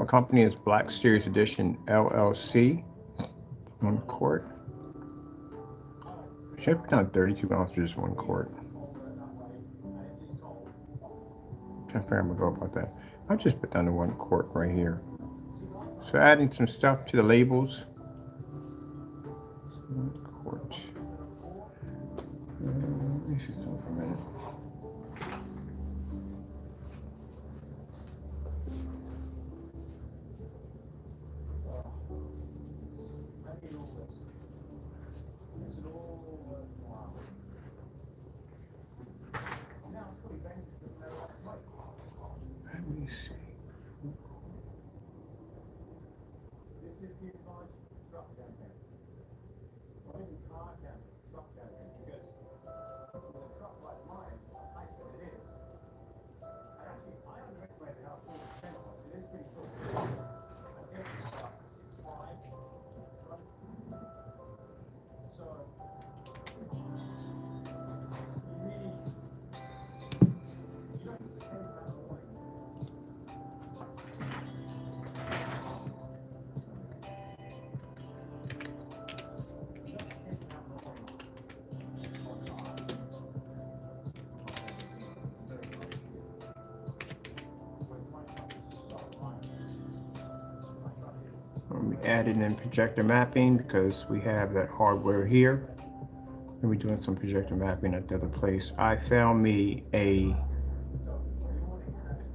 company is Black Series Edition LLC. 1 quart. Should I put down 32 ounces, 1 quart? I'm trying to figure out how I'm gonna go about that. I'll just put down the 1 quart right here. So adding some stuff to the labels. 1 quart. Let me see something for a minute. Let me see. This is the advantage of truck campaign. Not even car campaign, truck campaign, because with a truck like mine, I like what it is. And actually, I underestimated how tall the tent was. It is pretty tall. I guess it's about 6'5". So, you really, you don't tend to have a morning. We added in projector mapping because we have that hardware here. And we're doing some projector mapping at the other place. I found me a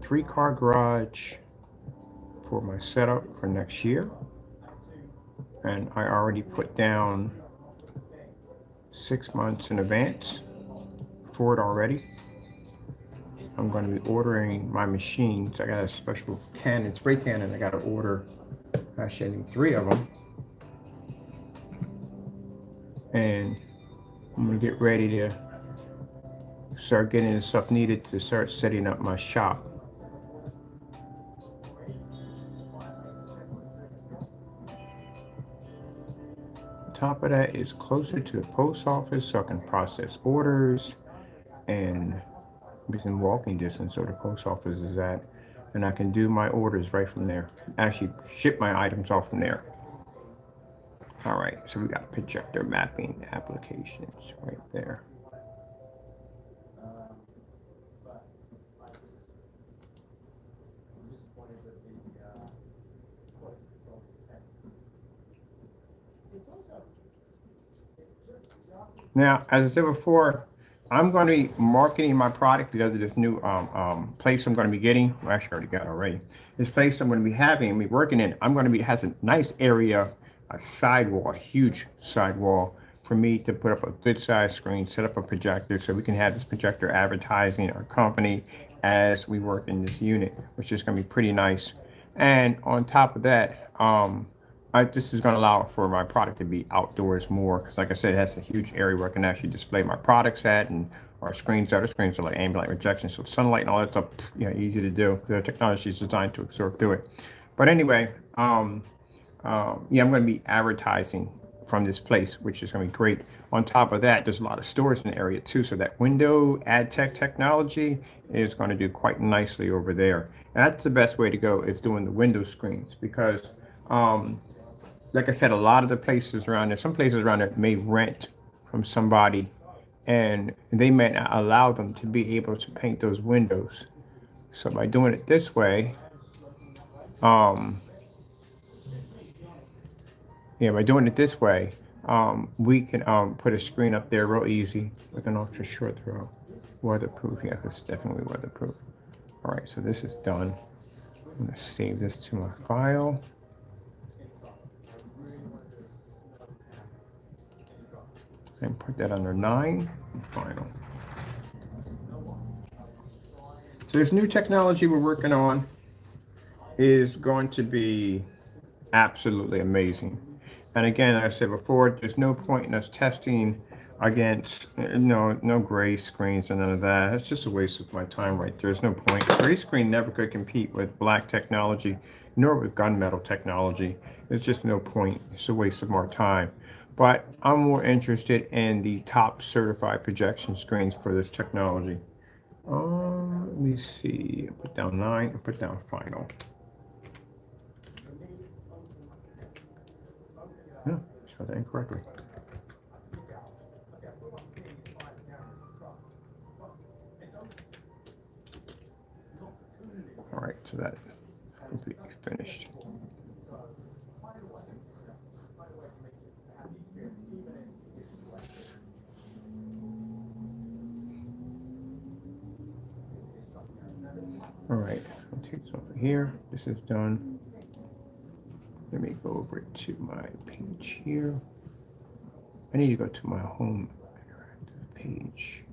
3-car garage for my setup for next year. And I already put down 6 months in advance for it already. I'm going to be ordering my machines. I got a special Canon, spray cannon. I got to order, actually I need 3 of them. And I'm going to get ready to start getting the stuff needed to start setting up my shop. On top of that is closer to the post office so I can process orders and within walking distance where the post office is at, and I can do my orders right from there. Actually ship my items off from there. All right, so we got projector mapping applications right there. Now, as I said before, I'm going to be marketing my product because of this new place I'm going to be getting. Well, actually, I already got it already. This place I'm going to be having, me working in, has a nice area, a sidewall, a huge sidewall for me to put up a good size screen, set up a projector so we can have this projector advertising our company as we work in this unit, which is going to be pretty nice. And on top of that, this is going to allow for my product to be outdoors more because, like I said, it has a huge area where I can actually display my products at, and our screens are like ambient rejection, so sunlight and all that stuff, easy to do. The technology is designed to absorb through it. But anyway, I'm going to be advertising from this place, which is going to be great. On top of that, there's a lot of storage in the area too, so that window ad tech technology is going to do quite nicely over there. And that's the best way to go, is doing the window screens, because like I said, a lot of the places around there, some places around there may rent from somebody, and they may not allow them to be able to paint those windows. So by doing it this way, we can put a screen up there real easy with an ultra short throw. Weatherproof, yeah, this is definitely weatherproof. All right, so this is done. I'm gonna save this to my file. And put that under 9 and final. So this new technology we're working on is going to be absolutely amazing. And again, like I said before, there's no point in us testing against no gray screens and none of that. It's just a waste of my time right there. There's no point. Gray screen never could compete with black technology, nor with gunmetal technology. There's just no point. It's a waste of our time. But I'm more interested in the top certified projection screens for this technology. Let me see. I put down 9 and put down final. spelled that incorrectly. All right, so that completely finished. All right, I'll take this over here. This is done. Let me go over to my page here. I need to go to my home interactive page.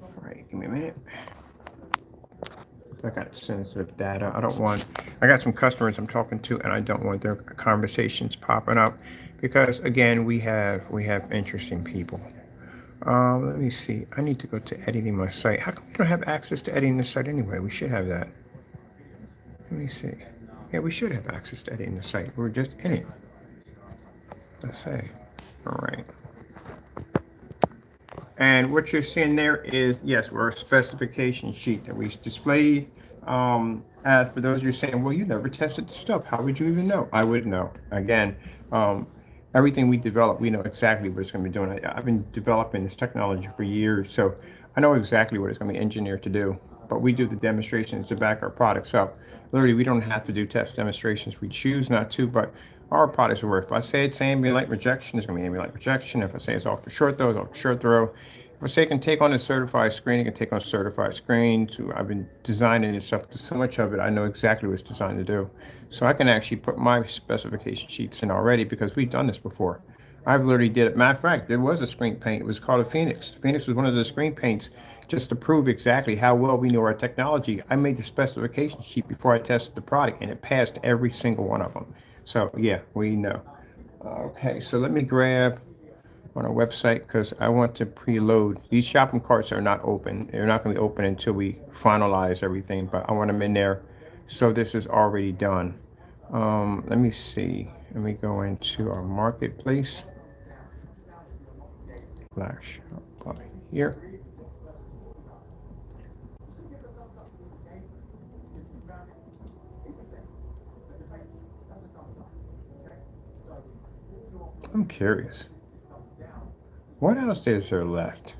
All right, give me a minute. I got sensitive data. I got some customers I'm talking to, and I don't want their conversations popping up because, again, we have interesting people. Let me see. I need to go to editing my site. How come we don't have access to editing the site anyway? We should have that. Let me see. Yeah, we should have access to editing the site. We're just in it. Let's say. All right. And what you're seeing there is, yes, we're a specification sheet that we displayed. As for those of you saying, well, you never tested the stuff. How would you even know? I would know. Again, everything we develop, we know exactly what it's going to be doing. I've been developing this technology for years, so I know exactly what it's going to be engineered to do. But we do the demonstrations to back our products up. Literally, we don't have to do test demonstrations. We choose not to, but our products work. If I say it's ambient light rejection, it's going to be ambient light rejection. If I say it's off the short throw, it's off the short throw. If I say it can take on a certified screen, it can take on a certified screen. So I've been designing this stuff, so much of it, I know exactly what it's designed to do. So I can actually put my specification sheets in already because we've done this before. I've literally did it. Matter of fact, there was a screen paint. It was called a Phoenix. Phoenix was one of the screen paints just to prove exactly how well we know our technology. I made the specification sheet before I tested the product, and it passed every single one of them. So yeah, we know. Okay, so let me grab on our website because I want to preload. These shopping carts are not open. They're not going to be open until we finalize everything, but I want them in there. So this is already done. Let me see. Let me go into our marketplace. Flash up here. I'm curious. What else is there left?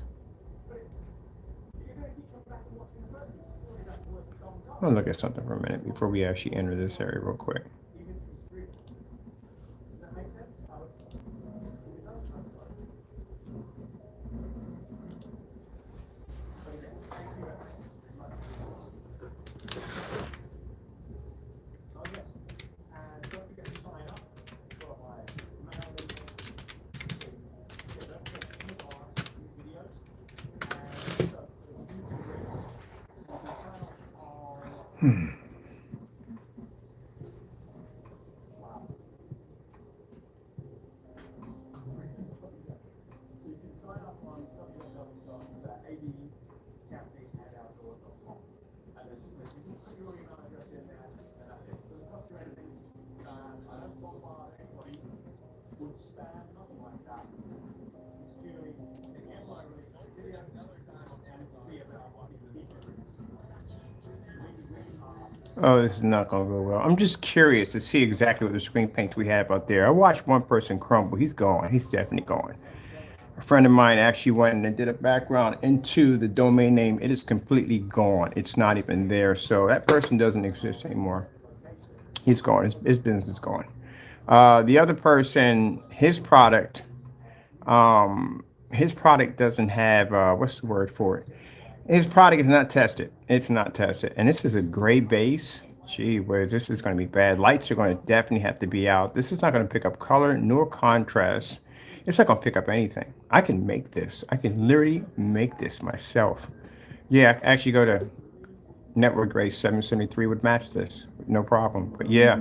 I'll look at something for a minute before we actually enter this area real quick. Oh, this is not going to go well. I'm just curious to see exactly what the screen paints we have out there. I watched one person crumble. He's gone. He's definitely gone. A friend of mine actually went and did a background into the domain name. It is completely gone. It's not even there. So that person doesn't exist anymore. He's gone. His business is gone. The other person, his product doesn't have, what's the word for it? His product is not tested. It's not tested. And this is a gray base. Gee whiz, this is going to be bad. Lights are going to definitely have to be out. This is not going to pick up color nor contrast. It's not going to pick up anything. I can make this. I can literally make this myself. Yeah, I can actually go to network gray 773 would match this. No problem. But yeah,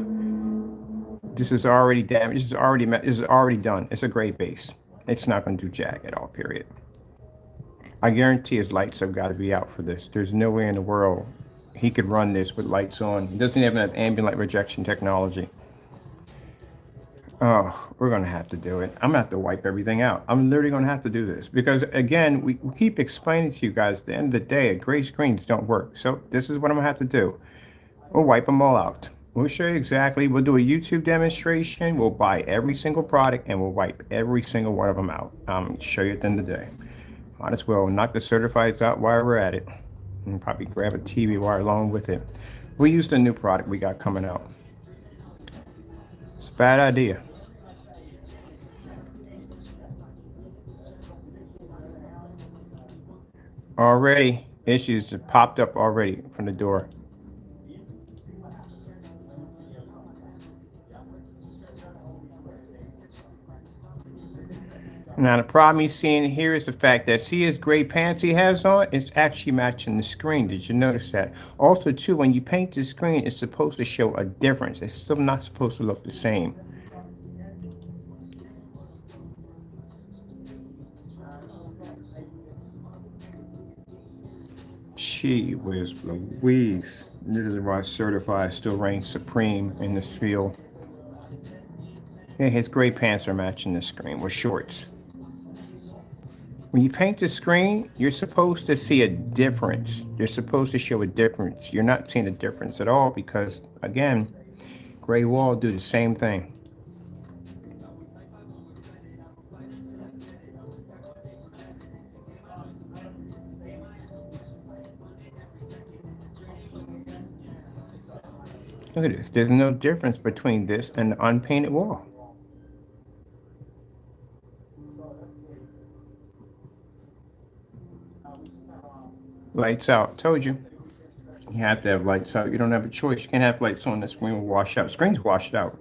this is already damaged. This is already done. It's a gray base. It's not going to do jack at all, period. I guarantee his lights have got to be out for this. There's no way in the world he could run this with lights on. He doesn't even have ambient light rejection technology. Oh, we're going to have to do it. I'm going to have to wipe everything out. I'm literally going to have to do this because, again, we keep explaining to you guys at the end of the day, gray screens don't work. So this is what I'm going to have to do. We'll wipe them all out. We'll show you exactly. We'll do a YouTube demonstration. We'll buy every single product and we'll wipe every single one of them out. Show you at the end of the day. Might as well knock the certifieds out while we're at it. And probably grab a TV wire along with it. We used a new product we got coming out. It's a bad idea. Already, issues have popped up already from the door. Now the problem he's seeing here is the fact that see his gray pants he has on, it's actually matching the screen. Did you notice that? Also too, when you paint the screen, it's supposed to show a difference. It's still not supposed to look the same. Gee whiz Louise. This is why certified still reigns supreme in this field. Yeah, his gray pants are matching the screen with shorts. When you paint the screen, you're supposed to see a difference. You're supposed to show a difference. You're not seeing a difference at all because, again, gray wall do the same thing. Look at this. There's no difference between this and the unpainted wall. Lights out. Told you. You have to have lights out. You don't have a choice. You can't have lights on. The screen will wash out. Screen's washed out.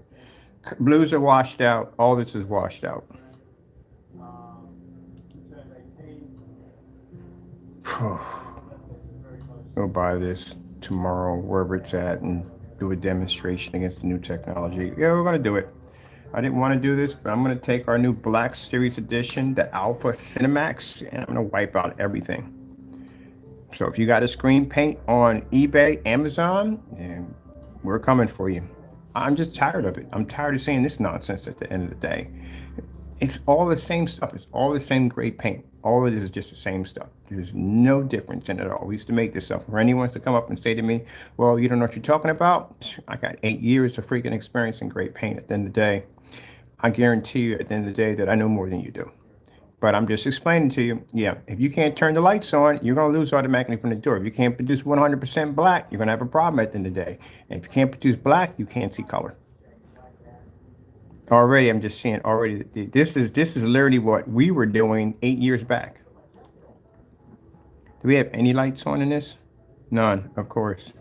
Blues are washed out. All this is washed out. Go buy this tomorrow, wherever it's at, and do a demonstration against the new technology. Yeah, we're going to do it. I didn't want to do this, but I'm going to take our new Black Series Edition, the Alpha CINEMAX, and I'm going to wipe out everything. So if you got a screen paint on eBay, Amazon, and we're coming for you. I'm just tired of it. I'm tired of seeing this nonsense at the end of the day. It's all the same stuff. It's all the same gray paint. All it is just the same stuff. There's no difference in it at all. We used to make this stuff. For anyone to come up and say to me, well, you don't know what you're talking about. I got 8 years of freaking experience in gray paint. At the end of the day, I guarantee you at the end of the day that I know more than you do. But I'm just explaining to you, yeah, if you can't turn the lights on, you're going to lose automatically from the door. If you can't produce 100% black, you're going to have a problem at the end of the day. And if you can't produce black, you can't see color. Already, I'm just seeing already, this is literally what we were doing 8 years back. Do we have any lights on in this? None, of course.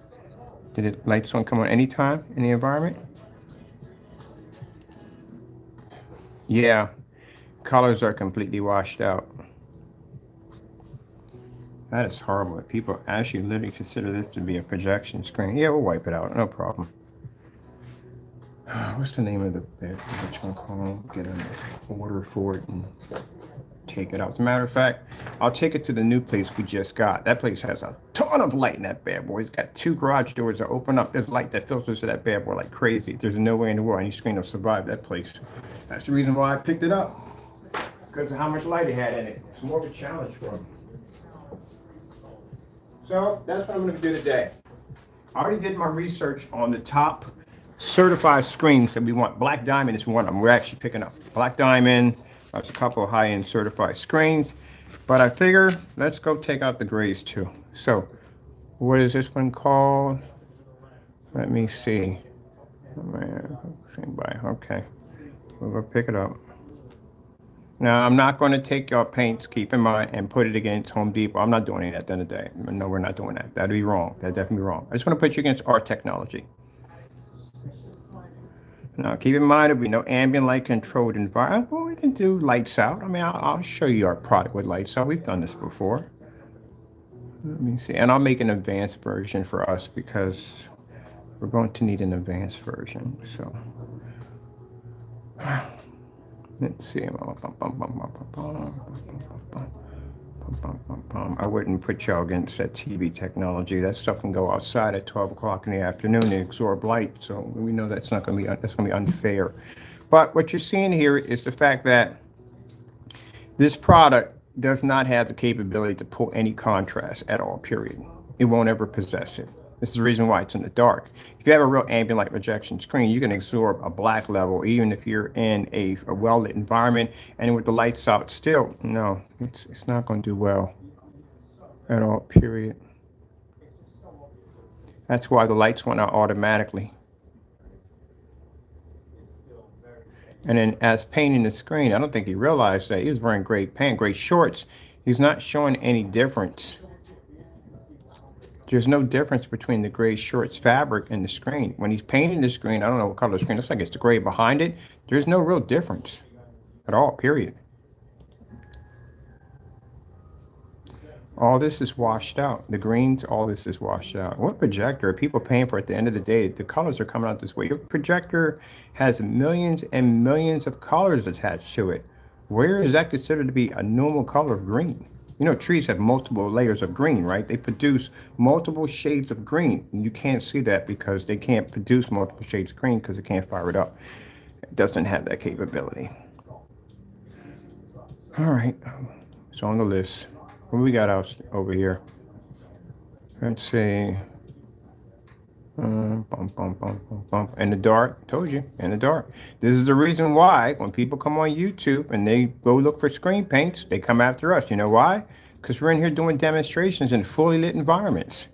Did the lights on come on anytime in the environment? Yeah. Colors are completely washed out. That is horrible. People actually literally consider this to be a projection screen. Yeah, we'll wipe it out. No problem. What's the name of the bed? Which one call? Get an order for it and take it out. As a matter of fact, I'll take it to the new place we just got. That place has a ton of light in that bad boy. It's got 2 garage doors that open up. There's light that filters to that bad boy like crazy. There's no way in the world any screen will survive that place. That's the reason why I picked it up. Because of how much light it had in it. It's more of a challenge for them. So that's what I'm going to do today. I already did my research on the top certified screens that we want. Black Diamond is one of them. We're actually picking up Black Diamond. There's a couple of high-end certified screens. But I figure let's go take out the grays too. So what is this one called? Let me see. Okay. We'll go pick it up. Now, I'm not going to take your paints, keep in mind, and put it against Home Depot. I'm not doing it at the end of the day. No, we're not doing that. That'd be wrong. That'd definitely be wrong. I just want to put you against our technology. Now, keep in mind, there'll be no ambient light controlled environment. Well, we can do lights out. I mean, I'll show you our product with lights out. We've done this before. Let me see. And I'll make an advanced version for us because we're going to need an advanced version. So let's see. I wouldn't put y'all against that TV technology. That stuff can go outside at 12 o'clock in the afternoon and absorb light. So we know that's not going to be unfair. But what you're seeing here is the fact that this product does not have the capability to pull any contrast at all, period. It won't ever possess it. This is the reason why it's in the dark. If you have a real ambient light projection screen, you can absorb a black level, even if you're in a well-lit environment. And with the lights out still, no, it's not going to do well at all, period. That's why the lights went out automatically. And then as painting the screen, I don't think he realized that he was wearing gray pants, gray shorts. He's not showing any difference. There's no difference between the gray shorts fabric and the screen. When he's painting the screen, I don't know what color the screen looks like. It's the gray behind it. There's no real difference at all, period. All this is washed out. The greens, all this is washed out. What projector are people paying for at the end of the day? The colors are coming out this way. Your projector has millions and millions of colors attached to it. Where is that considered to be a normal color of green? You know, trees have multiple layers of green, right? They produce multiple shades of green. And you can't see that because they can't produce multiple shades of green because it can't fire it up. It doesn't have that capability. All right, it's on the list. What we got out over here? Let's see. In the dark, told you, in the dark. This is the reason why when people come on YouTube and they go look for screen paints, they come after us. You know why? Because we're in here doing demonstrations in fully lit environments.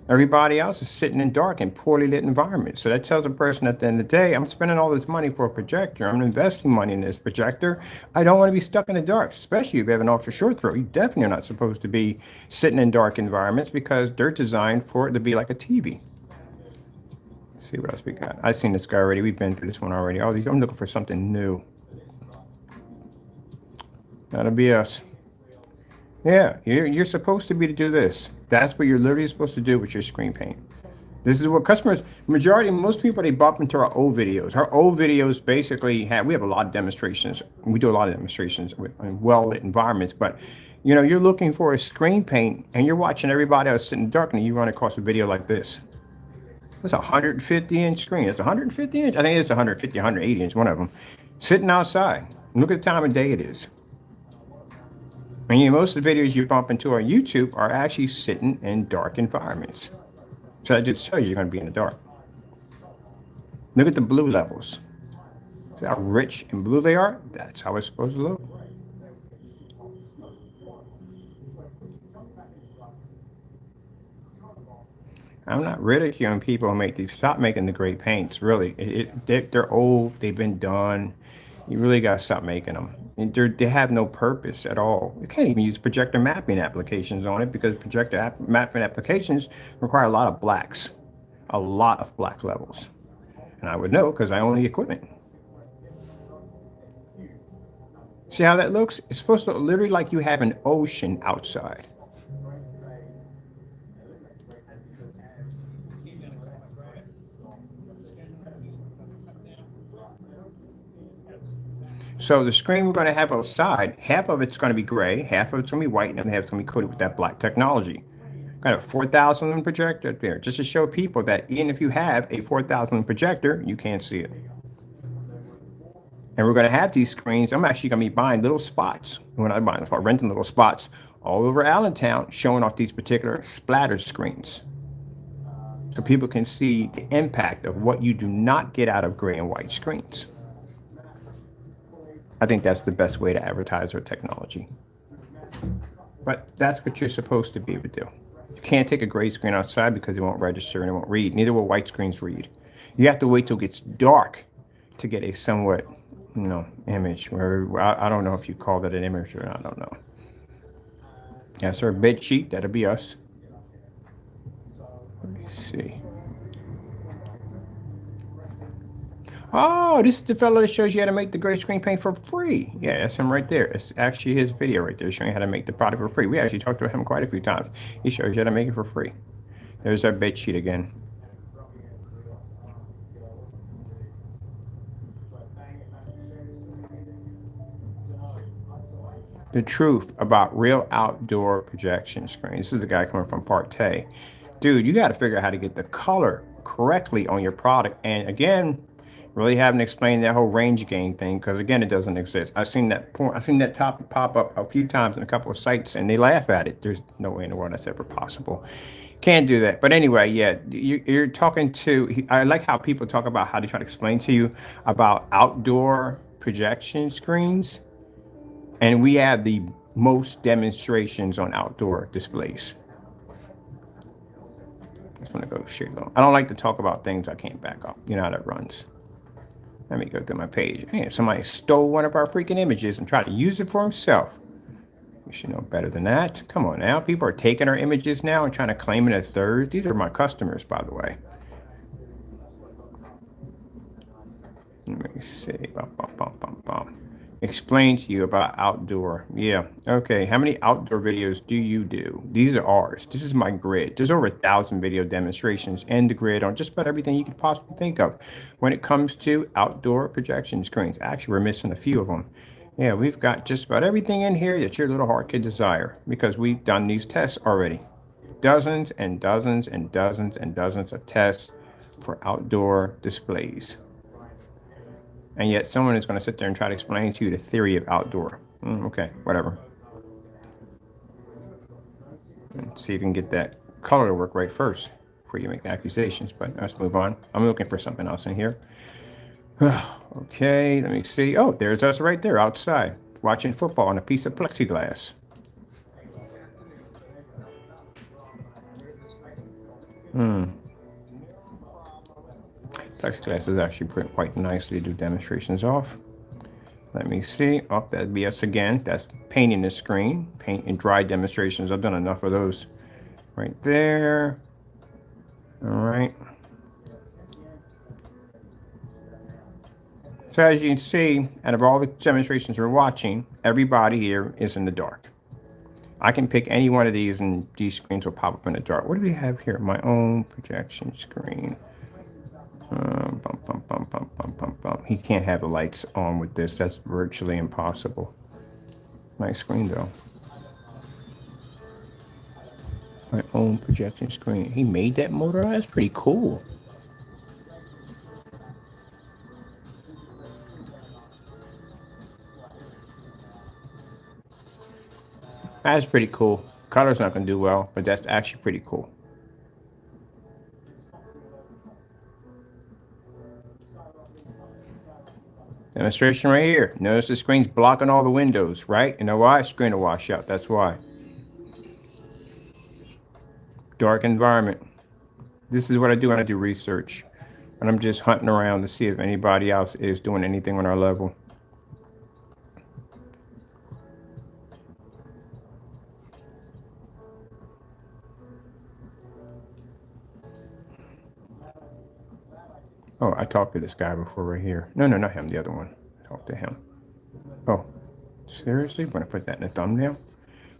Everybody else is sitting in dark and poorly lit environments. So that tells a person at the end of the day, I'm spending all this money for a projector. I'm investing money in this projector. I don't want to be stuck in the dark, especially if you have an ultra short throw. You definitely are not supposed to be sitting in dark environments because they're designed for it to be like a TV. Let's see what else we got. I've seen this guy already. We've been through this one already. Oh, I'm looking for something new. That'll be us. Yeah, you're supposed to be to do this. That's what you're literally supposed to do with your screen paint. This is what customers, most people, they bump into our old videos. Our old videos basically we have a lot of demonstrations. We do a lot of demonstrations in well-lit environments, but you know, you're looking for a screen paint and you're watching everybody else sitting in the dark and you run across a video like this. That's a 150-inch screen. It's 150 inch. I think it's 150, 180 inch, one of them. Sitting outside. Look at the time of day it is. And you know, most of the videos you bump into on YouTube are actually sitting in dark environments. So that just tells you you're going to be in the dark. Look at the blue levels. See how rich and blue they are? That's how it's supposed to look. I'm not ridiculing people who make these. Stop making the gray paints, really. They're old. They've been done. You really got to stop making them. They have no purpose at all. You can't even use projector mapping applications on it because projector mapping applications require a lot of blacks, a lot of black levels. And I would know because I own the equipment. See how that looks? It's supposed to look literally like you have an ocean outside. So the screen we're going to have outside, half of it's going to be gray, half of it's going to be white, and the other half is going to be coated with that black technology. Got a 4,000 lumen projector there, just to show people that even if you have a 4,000 lumen projector, you can't see it. And we're going to have these screens. I'm actually going to be buying little spots. When I buy, renting little spots all over Allentown, showing off these particular splatter screens, so people can see the impact of what you do not get out of gray and white screens. I think that's the best way to advertise our technology. But that's what you're supposed to be able to do. You can't take a gray screen outside because it won't register and it won't read. Neither will white screens read. You have to wait till it gets dark to get a somewhat, image. Where I don't know if you call that an image or not. I don't know. That's our bed sheet. That'll be us. Let me see. Oh, this is the fellow that shows you how to make the gray screen paint for free. Yeah, that's him right there. It's actually his video right there showing you how to make the product for free. We actually talked to him quite a few times. He shows you how to make it for free. There's our bed sheet again. The truth about real outdoor projection screens. This is the guy coming from Partey. Dude, you got to figure out how to get the color correctly on your product. And again, really haven't explained that whole range gain thing because again, it doesn't exist. I've seen that topic pop up a few times in a couple of sites and they laugh at it. There's no way in the world that's ever possible. Can't do that. But anyway, yeah, you're talking to, I like how people talk about how they try to explain to you about outdoor projection screens. And we have the most demonstrations on outdoor displays. I just want to go share them. I don't like to talk about things I can't back up. You know how that runs. Let me go through my page. Hey, somebody stole one of our freaking images and tried to use it for himself. You should know better than that. Come on now. People are taking our images now and trying to claim it as theirs. These are my customers, by the way. Let me see. Bum, bum, bum, bum, bum. Explain to you about outdoor. Yeah. Okay. How many outdoor videos do you do? These are ours. This is my grid. There's over 1,000 video demonstrations in the grid on just about everything you could possibly think of when it comes to outdoor projection screens. Actually, we're missing a few of them. Yeah, we've got just about everything in here that your little heart could desire because we've done these tests already. Dozens and dozens and dozens and dozens of tests for outdoor displays. And yet someone is going to sit there and try to explain to you the theory of outdoor. Okay, whatever. Let's see if you can get that color to work right first before you make accusations. But let's move on. I'm looking for something else in here. Okay, let me see. Oh, there's us right there outside watching football on a piece of plexiglass. Plexiglass is actually put quite nicely to do demonstrations off. Let me see. Oh, that'd be us again. That's painting the screen. Paint and dry demonstrations. I've done enough of those. Right there. All right. So as you can see, out of all the demonstrations we're watching, everybody here is in the dark. I can pick any one of these and these screens will pop up in the dark. What do we have here? My own projection screen. He can't have the lights on with this. That's virtually impossible. Nice screen though. My own projection screen. He made that motor. That's pretty cool. That's pretty cool. Color's not going to do well, but that's actually pretty cool. Demonstration right here. Notice the screen's blocking all the windows, right? You know why? Screen will wash out. That's why. Dark environment. This is what I do when I do research. And I'm just hunting around to see if anybody else is doing anything on our level. Oh, I talked to this guy before right here. No, not him, the other one. Talk to him. Oh, seriously? I'm going to put that in the thumbnail?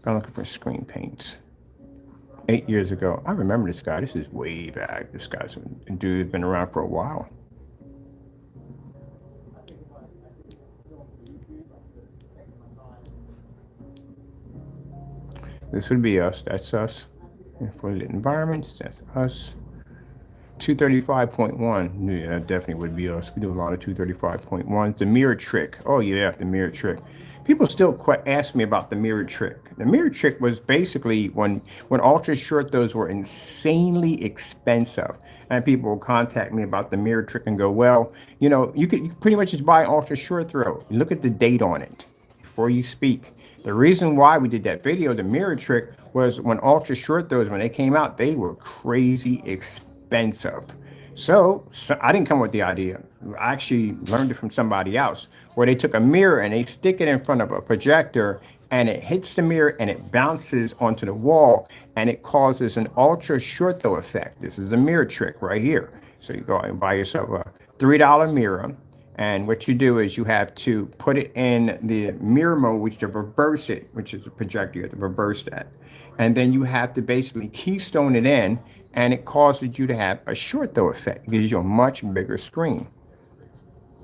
I'm looking for screen paints. 8 years ago. I remember this guy. This is way back. This guy's a dude been around for a while. This would be us. That's us. And for the environments, that's us. 235.1. Yeah, that definitely would be us. We do a lot of 235.1. It's a mirror trick. Oh yeah, the mirror trick. People still ask me about the mirror trick. The mirror trick was basically when ultra short those were insanely expensive, and people will contact me about the mirror trick and go, well, you know, you could pretty much just buy an ultra short throw. Look at the date on it before you speak. The reason why we did that video, the mirror trick, was when ultra short throws, when they came out, they were crazy expensive. So I didn't come with the idea. I actually learned it from somebody else, where they took a mirror and they stick it in front of a projector and it hits the mirror and it bounces onto the wall and it causes an ultra short throw effect. This is a mirror trick right here. So you go out and buy yourself a $3 mirror, and what you do is you have to put it in the mirror mode, which to reverse it, which is a projector. You have to reverse that. And then you have to basically keystone it in, and it causes you to have a short throw effect. It gives you a much bigger screen.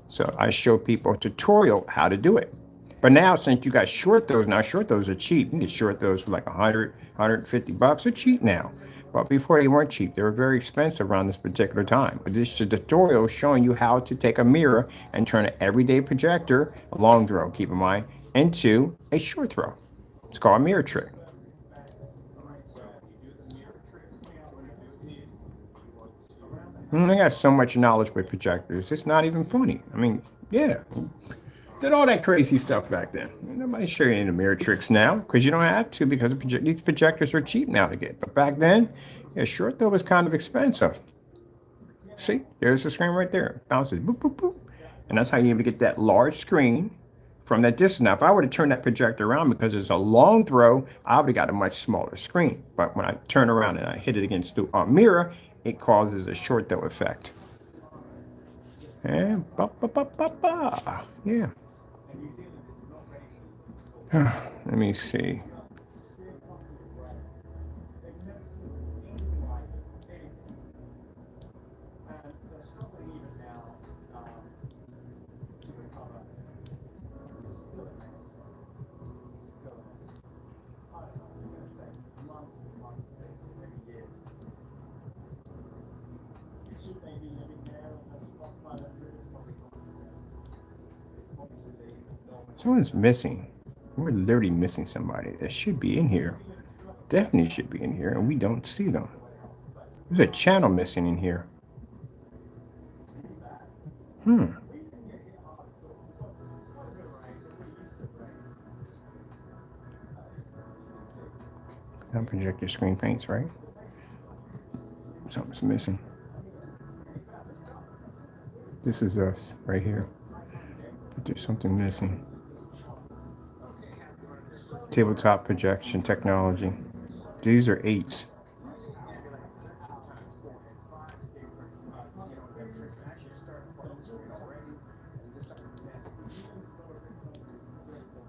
So I show people a tutorial how to do it. But now, since you got short throws, now short throws are cheap. You can get short throws for like 100, 150 bucks. They're cheap now. But before they weren't cheap. They were very expensive around this particular time. But this is a tutorial showing you how to take a mirror and turn an everyday projector, a long throw, keep in mind, into a short throw. It's called a mirror trick. I got so much knowledge with projectors. It's not even funny. I mean, yeah, did all that crazy stuff back then. Nobody's showing you the mirror tricks now because you don't have to because these projectors are cheap now to get. But back then, yeah, short though was kind of expensive. See, there's the screen right there. Bounces, boop, boop, boop. And that's how you even get that large screen from that distance. Now, if I were to turn that projector around because it's a long throw, I would have got a much smaller screen. But when I turn around and I hit it against the mirror, it causes a short throw effect. And ba, ba, ba, ba, ba. Yeah. Let me see. Someone's missing. We're literally missing somebody that should be in here. Definitely should be in here, and we don't see them. There's a channel missing in here. Now project your screen paints, right? Something's missing. This is us right here. But there's something missing. Tabletop projection technology. These are 8s.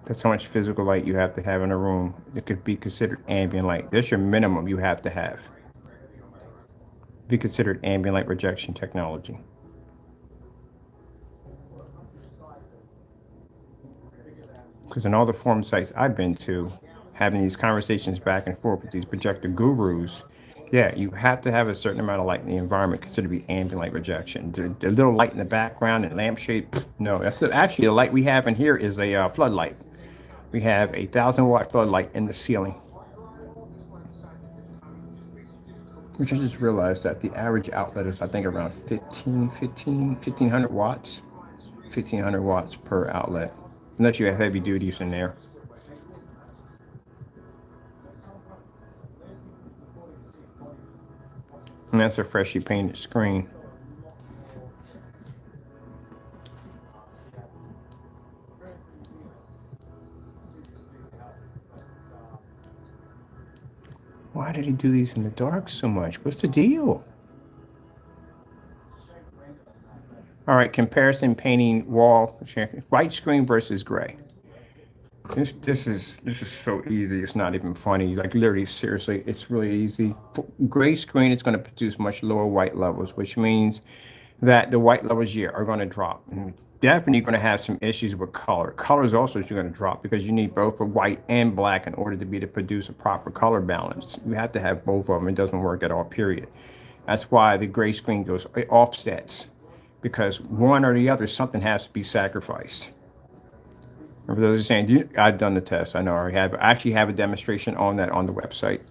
That's how much physical light you have to have in a room. It could be considered ambient light. That's your minimum you have to have. Be considered ambient light rejection technology. Because in all the forum sites I've been to, having these conversations back and forth with these projector gurus, yeah, you have to have a certain amount of light in the environment considered to be ambient light rejection. The little light in the background and lampshade, no, that's actually the light we have in here is a floodlight. We have a 1,000-watt floodlight in the ceiling. Which I just realized that the average outlet is, I think, around 1,500 watts. 1,500 watts per outlet. Unless you have heavy duties in there. And that's a freshly painted screen. Why did he do these in the dark so much? What's the deal? All right, comparison painting wall, white screen versus gray. This is so easy. It's not even funny. Like literally, seriously, it's really easy. Gray screen is going to produce much lower white levels, which means that the white levels here are going to drop. And definitely going to have some issues with color. Color is also going to drop because you need both a white and black in order to produce a proper color balance. You have to have both of them. It doesn't work at all, period. That's why the gray screen goes offsets. Because one or the other, something has to be sacrificed. For those who are saying, I've done the test. I know I actually have a demonstration on that on the website.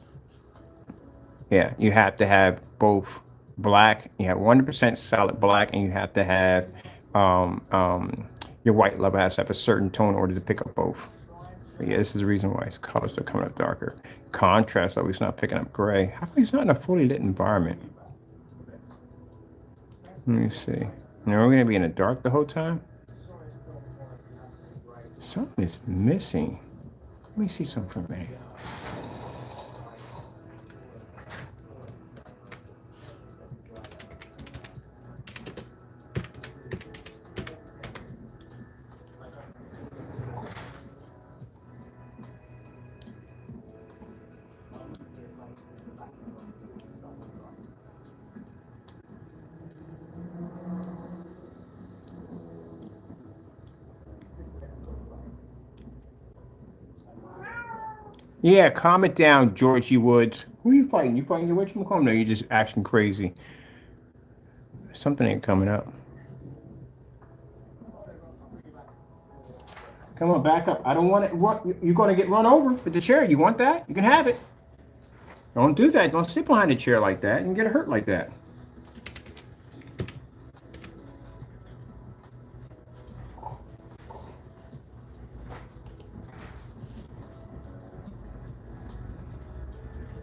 Yeah, you have to have both black. You have 100% solid black, and you have to have your white level has to have a certain tone in order to pick up both. But yeah, this is the reason why his colors are coming up darker. Contrast, though, he's not picking up gray. How come he's not in a fully lit environment? Let me see. Now we're going to be in the dark the whole time? Something is missing. Let me see something from me. Yeah, calm it down, Georgie Woods. Who are you fighting? You fighting your whatchamacallit? No, you're just acting crazy. Something ain't coming up. Come on, back up. I don't want it. What? You're going to get run over with the chair. You want that? You can have it. Don't do that. Don't sit behind the chair like that and get hurt like that.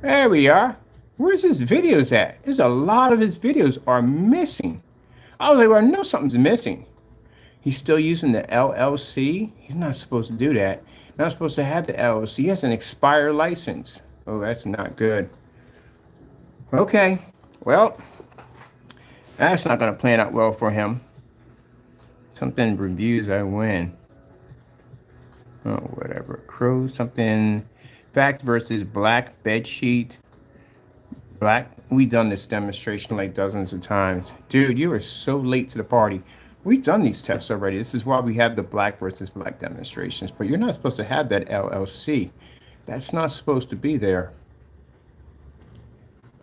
There we are. Where's his videos at? There's a lot of his videos are missing. I was like, well, I know something's missing. He's still using the LLC. He's not supposed to do that. Not supposed to have the LLC. He has an expired license. Oh, that's not good. Okay. Well, that's not going to plan out well for him. Something reviews I win. Oh, whatever. Crow something. Facts versus black bed sheet. Black. We've done this demonstration like dozens of times. Dude, you are so late to the party. We've done these tests already. This is why we have the black versus black demonstrations. But you're not supposed to have that LLC. That's not supposed to be there.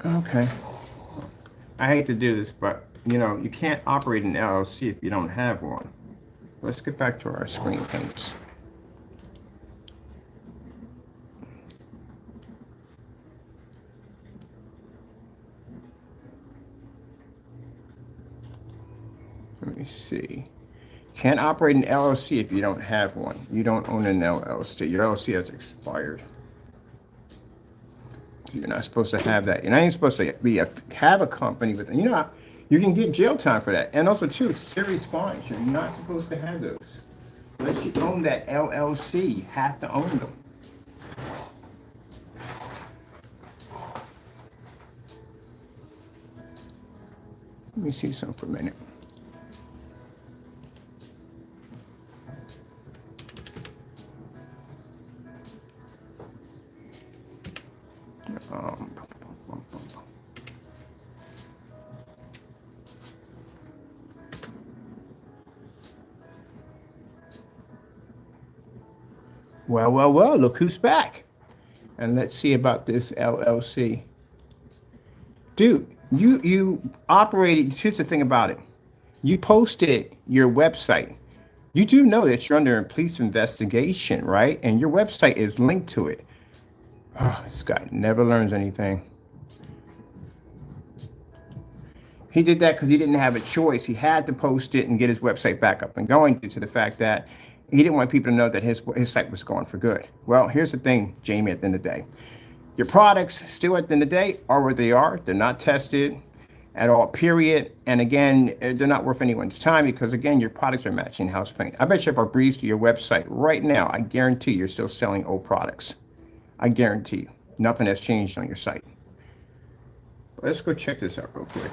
Okay. I hate to do this, but you know, you can't operate an LLC if you don't have one. Let's get back to our screen paints. Let me see. Can't operate an LLC if you don't have one. You don't own an LLC. Your LLC has expired. You're not supposed to have that. You're not even supposed to have a company with, you know, you can get jail time for that. And also, too, serious fines. You're not supposed to have those. Unless you own that LLC, you have to own them. Let me see something for a minute. Well, look who's back. And let's see about this LLC. Dude, you operated, here's the thing about it. You posted your website. You do know that you're under a police investigation, right? And your website is linked to it. Oh, this guy never learns anything. He did that because he didn't have a choice. He had to post it and get his website back up and going due to the fact that he didn't want people to know that his site was gone for good. Well, here's the thing, Jamie, at the end of the day. Your products still at the end of the day are what they are. They're not tested at all, period. And again, they're not worth anyone's time because, again, your products are matching house paint. I bet you if I breeze to your website right now, I guarantee you're still selling old products. I guarantee you. Nothing has changed on your site. Let's go check this out real quick.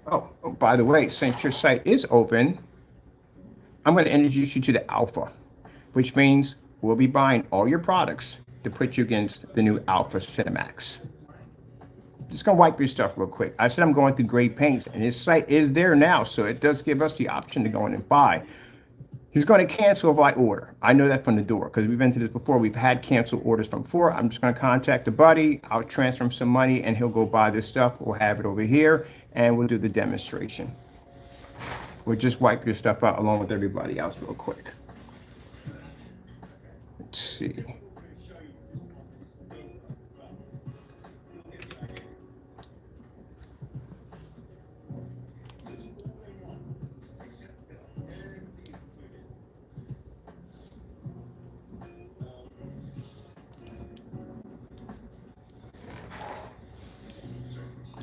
Oh, by the way, since your site is open, I'm going to introduce you to the alpha, which means we'll be buying all your products to put you against the new alpha CINEMAX. Just going to wipe your stuff real quick. I said I'm going through great paints, and his site is there now, so it does give us the option to go in and buy. He's going to cancel if I order. I know that from the door because we've been to this before. We've had canceled orders from before. I'm just going to contact a buddy. I'll transfer him some money and he'll go buy this stuff. We'll have it over here and we'll do the demonstration. We'll just wipe your stuff out along with everybody else real quick. Let's see.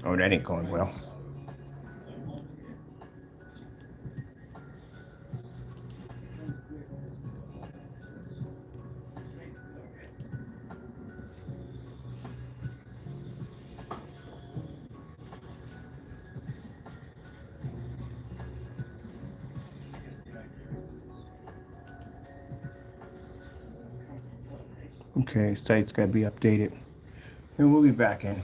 Oh, that ain't going well. Okay, site's got to be updated. And we'll be back in.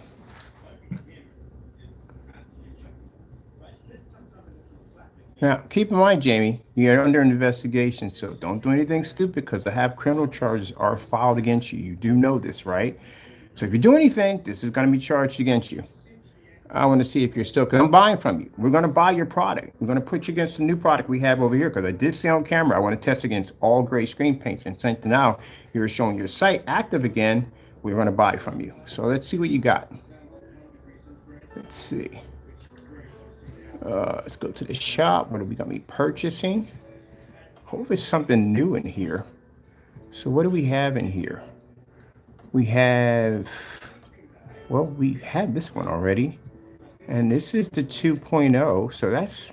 Now, keep in mind, Jamie, you're under investigation, so don't do anything stupid because I have criminal charges are filed against you. You do know this, right? So if you do anything, this is going to be charged against you. I want to see if you're still, because I'm buying from you. We're going to buy your product. We're going to put you against the new product we have over here because I did say on camera, I want to test against all gray screen paints. And since now you're showing your site active again, we're going to buy from you. So let's see what you got. Let's see. Let's go to the shop. What are we gonna be purchasing? Hope it's something new in here. So what do we have in here? We have, well, we had this one already. And this is the 2.0. So that's,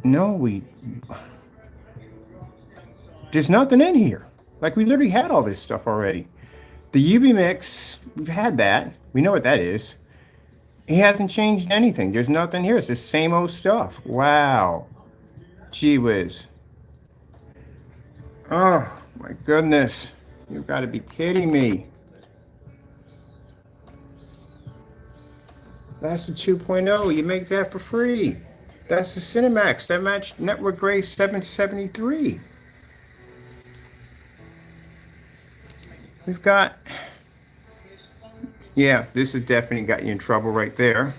no, there's nothing in here. Like we literally had all this stuff already. The UV mix, we've had that. We know what that is. He hasn't changed anything. There's nothing here. It's the same old stuff. Wow. Gee whiz. Oh my goodness. You've got to be kidding me. That's the 2.0. You make that for free. That's the CINEMAX. That matched Network Gray 773. We've got, yeah, this has definitely got you in trouble right there.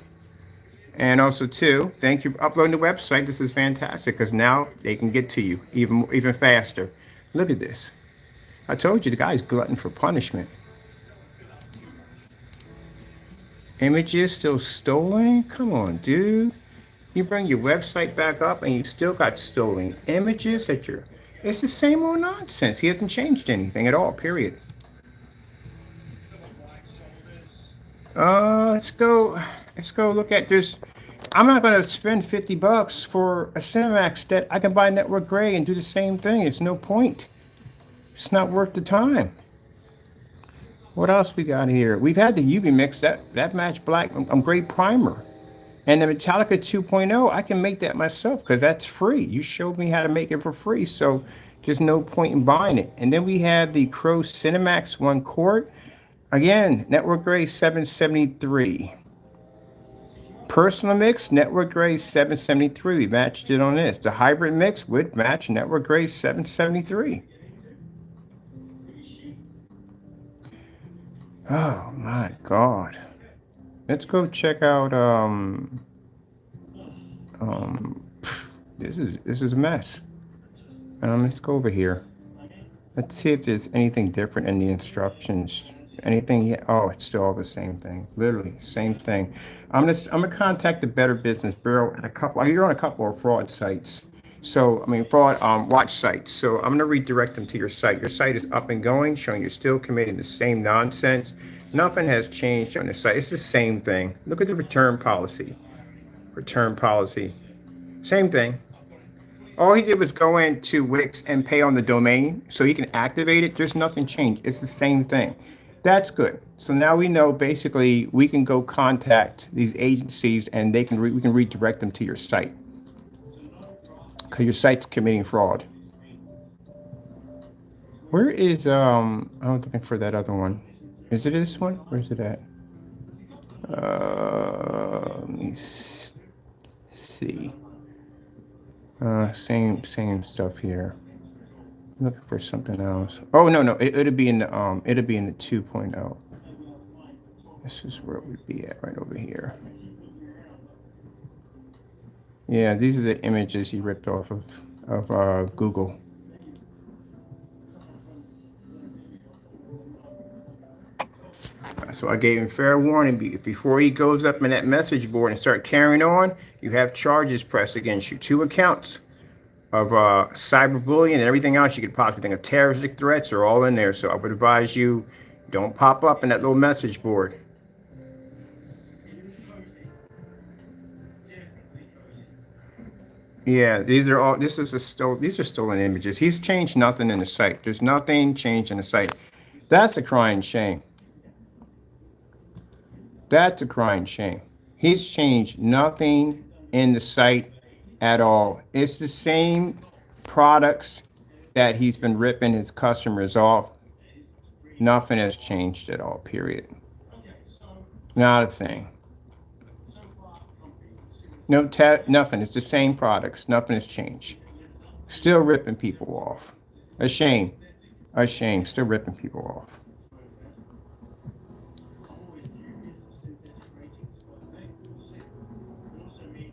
And also too, thank you for uploading the website. This is fantastic because now they can get to you even faster. Look at this. I told you the guy's glutton for punishment. Images still stolen? Come on, dude. You bring your website back up and you still got stolen images at your, it's the same old nonsense. He hasn't changed anything at all, period. Let's go look at this. I'm not going to spend $50 for a CINEMAX that I can buy Network Gray and do the same thing. It's no point. It's not worth the time. What else we got here? We've had the UV mix that match black gray primer. And the Metallica 2.0, I can make that myself because that's free. You showed me how to make it for free, so there's no point in buying it. And then we have the Crow CINEMAX 1 quart. Again, Network Gray 773. Personal mix, Network Gray 773. We matched it on this. The hybrid mix would match Network Gray 773. Oh my God. Let's go check out this is a mess. Let's go over here. Let's see if there's anything different in the instructions. Anything yet? Oh, it's still all the same thing. Literally, same thing. I'm gonna contact the Better Business Bureau and you're on a couple of fraud sites. So, I mean, fraud watch sites. So I'm gonna redirect them to your site. Your site is up and going, showing you're still committing the same nonsense. Nothing has changed on the site. It's the same thing. Look at the return policy. Return policy. Same thing. All he did was go into Wix and pay on the domain so he can activate it. There's nothing changed. It's the same thing. That's good. So now we know basically we can go contact these agencies and they can we can redirect them to your site because your site's committing fraud. Where is I'm looking for that other one. Is it this one? Where is it at? Let me see. Same stuff here. I'm looking for something else. Oh no, it'd be in the 2.0. This is where it would be at, right over here. Yeah, these are the images he ripped off of Google. So I gave him fair warning. Before he goes up in that message board and start carrying on, you have charges pressed against you. 2 accounts of cyberbullying and everything else you could possibly think of. Terroristic threats are all in there. So I would advise you, don't pop up in that little message board. Yeah, these are stolen images. He's changed nothing in the site. There's nothing changed in the site. That's a crying shame. That's a crying shame. He's changed nothing in the site at all. It's the same products that he's been ripping his customers off. Nothing has changed at all, period. Not a thing. No, nothing. It's the same products. Nothing has changed. Still ripping people off. A shame. A shame. Still ripping people off.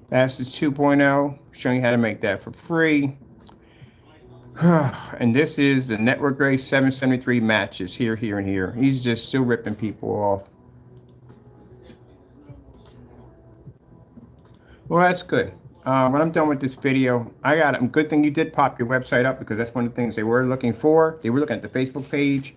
That's the 2.0, showing you how to make that for free. And this is the Network Gray 773 matches here, here, and here. He's just still ripping people off. Well, that's good. When I'm done with this video, I got a good thing you did pop your website up because that's one of the things they were looking for. They were looking at the Facebook page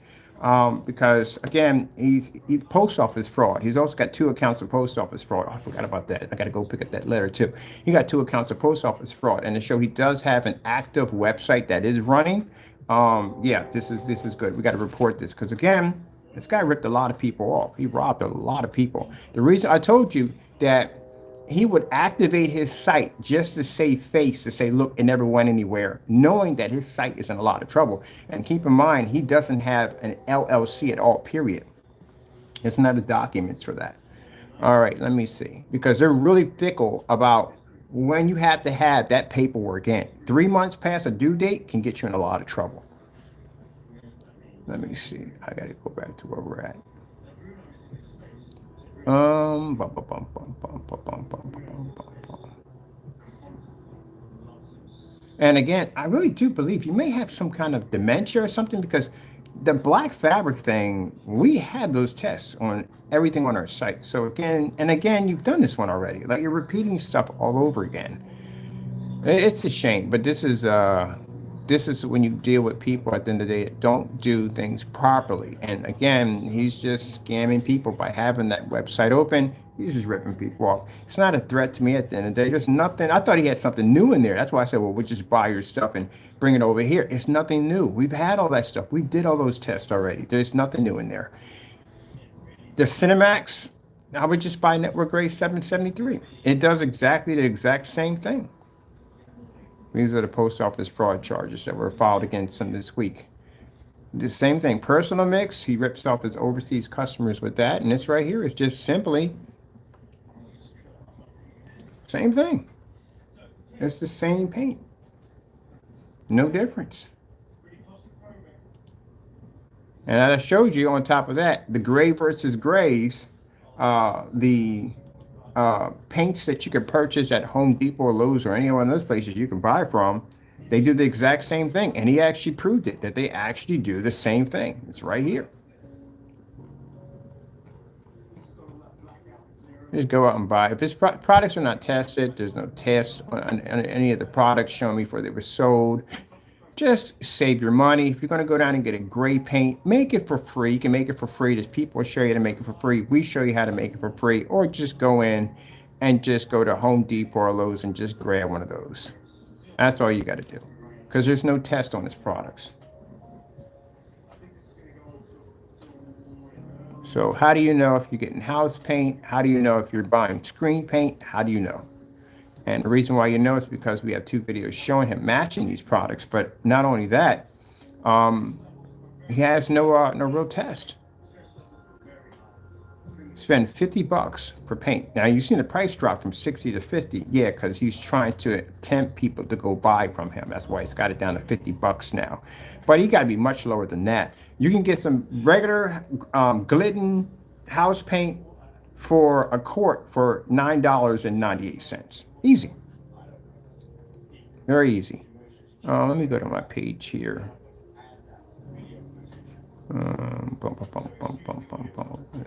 because again, he's post office fraud. He's also got 2 accounts of post office fraud. Oh, I forgot about that. I got to go pick up that letter too. He got 2 accounts of post office fraud, and to show he does have an active website that is running. Yeah, this is good. We got to report this because again, this guy ripped a lot of people off. He robbed a lot of people. The reason I told you that he would activate his site just to save face, to say, look, it never went anywhere, knowing that his site is in a lot of trouble. And keep in mind, he doesn't have an LLC at all, period. There's not the documents for that. All right, let me see. Because they're really fickle about when you have to have that paperwork in. 3 months past a due date can get you in a lot of trouble. Let me see. I got to go back to where we're at. And again, I really do believe you may have some kind of dementia or something because the black fabric thing, we had those tests on everything on our site. So again, and again, you've done this one already. Like you're repeating stuff all over again. It's a shame, but this is when you deal with people at the end of the day that don't do things properly. And again, he's just scamming people by having that website open. He's just ripping people off. It's not a threat to me at the end of the day. There's nothing. I thought he had something new in there. That's why I said, well, we'll just buy your stuff and bring it over here. It's nothing new. We've had all that stuff. We did all those tests already. There's nothing new in there. The CINEMAX, I would just buy network grade 773. It does exactly the exact same thing. These are the post office fraud charges that were filed against him this week. The same thing, personal mix. He rips off his overseas customers with that. And this right here is just simply same thing. It's the same paint. No difference. And I showed you on top of that, the gray versus grays, the paints that you can purchase at Home Depot or Lowe's or any one of those places you can buy from, they do the exact same thing. And he actually proved it, that they actually do the same thing. It's right here. Just go out and buy. If his products are not tested, there's no test on any of the products showing me before they were sold. Just save your money. If you're going to go down and get a gray paint, make it for free. You can make it for free. There's people show you how to make it for free. We show you how to make it for free. Or just go in and just go to Home Depot or Lowe's and just grab one of those. That's all you got to do. Because there's no test on his products. So how do you know if you're getting house paint? How do you know if you're buying screen paint? How do you know? And the reason why you know is because we have 2 videos showing him matching these products. But not only that, he has no real test. Spend $50 for paint. Now you've seen the price drop from 60 to 50. Yeah, because he's trying to tempt people to go buy from him. That's why he's got it down to $50 now. But he got to be much lower than that. You can get some regular Glidden house paint for a quart for $9.98. Easy. Very easy. Let me go to my page here.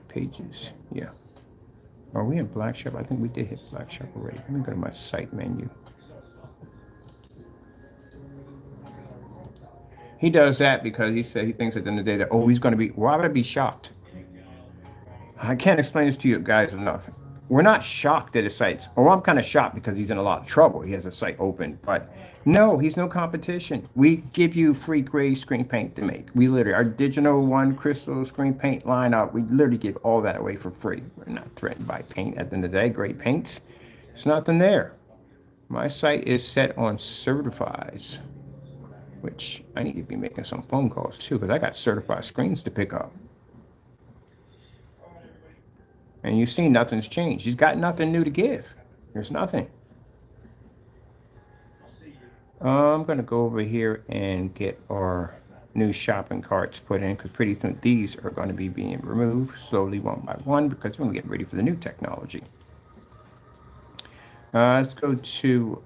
Pages. Yeah. Are we in Black Shop? I think we did hit Black Shop already. Let me go to my site menu. He does that because he said he thinks at the end of the day that, oh, he's going to be, why would I be shocked? I can't explain this to you guys enough. We're not shocked at his sites. Oh, I'm kind of shocked because he's in a lot of trouble. He has a site open, but no, he's no competition. We give you free gray screen paint to make. We literally, our digital 1 crystal screen paint lineup, we literally give all that away for free. We're not threatened by paint at the end of the day. Great paints. There's nothing there. My site is set on certifies, which I need to be making some phone calls too, because I got certified screens to pick up. And you see nothing's changed. He's got nothing new to give. There's nothing. I'm going to go over here and get our new shopping carts put in because pretty soon these are going to be being removed slowly one by one because we're going to get ready for the new technology. Let's go to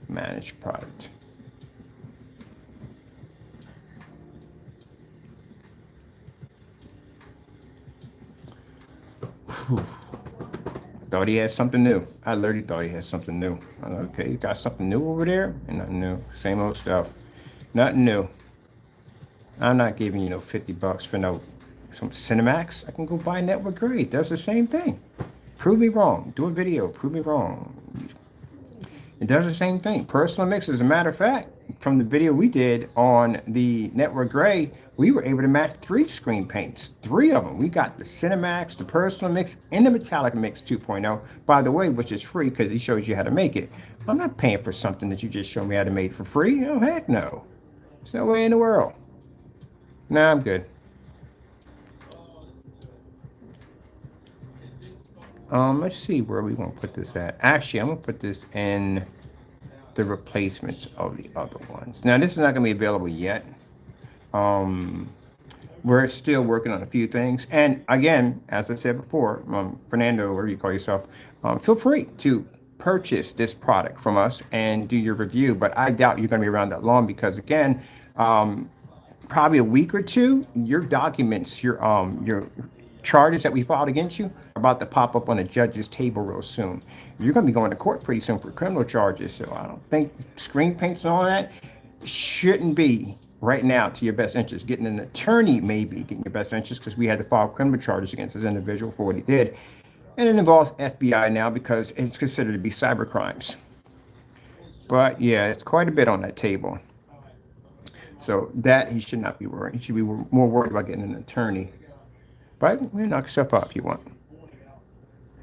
manage product. thought he had something new. I literally thought he had something new. I'm like, okay, you got something new over there? And nothing new. Same old stuff. Nothing new. I'm not giving you no 50 bucks for no some CINEMAX. I can go buy network grade. Does the same thing. Prove me wrong. Do a video. Prove me wrong. It does the same thing. Personal mix, as a matter of fact, from the video we did on the network gray, we were able to match 3 screen paints. 3 of them. We got the CINEMAX, the personal mix, and the metallic mix 2.0, by the way, which is free because he shows you how to make it. I'm not paying for something that you just showed me how to make for free. Oh, heck no. There's no way in the world. Nah, I'm good. Let's see where we want to put this at. Actually, I'm going to put this in the replacements of the other ones. Now, this is not going to be available yet. We're still working on a few things. And again, as I said before, Fernando, whatever you call yourself, feel free to purchase this product from us and do your review. But I doubt you're going to be around that long because, again, probably a week or two, your documents, your charges that we filed against you are about to pop up on a judge's table real soon. You're going to be going to court pretty soon for criminal charges. So I don't think screen paints and all that shouldn't be right now to your best interest. Getting an attorney may be getting your best interest because we had to file criminal charges against this individual for what he did. And it involves FBI now because it's considered to be cyber crimes. But yeah, it's quite a bit on that table. So that he should not be worried. He should be more worried about getting an attorney. But you knock yourself out if you want.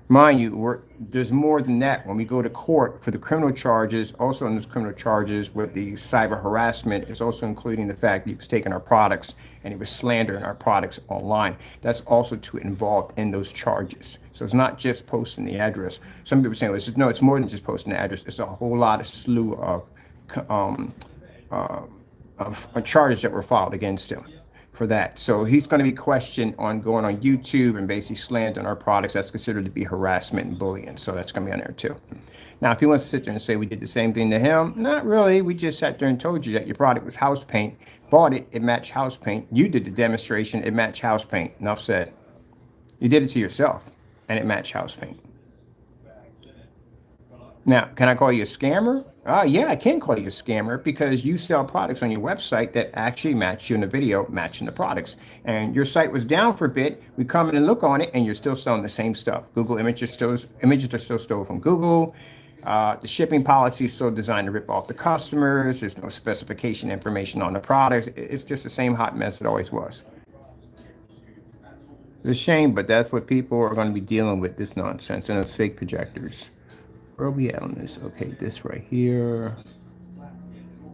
Mind you, there's more than that. When we go to court for the criminal charges, also in those criminal charges with the cyber harassment, is also including the fact that he was taking our products and he was slandering our products online. That's also involved in those charges. So it's not just posting the address. Some people say, well, no, it's more than just posting the address. It's a whole lot of slew of charges that were filed against him for that. So he's going to be questioned on going on YouTube and basically slandering our products. That's considered to be harassment and bullying. So that's going to be on there too. Now, if he wants to sit there and say we did the same thing to him, not really. We just sat there and told you that your product was house paint, bought it, it matched house paint. You did the demonstration, it matched house paint. Enough said. You did it to yourself and it matched house paint. Now, can I call you a scammer? Yeah, I can call you a scammer because you sell products on your website that actually match you in the video, matching the products. And your site was down for a bit. We come in and look on it, and you're still selling the same stuff. Google images are still stolen from Google. The shipping policy is still designed to rip off the customers. There's no specification information on the products. It's just the same hot mess it always was. It's a shame, but that's what people are going to be dealing with, this nonsense and those fake projectors. Where are we at on this? Okay, this right here.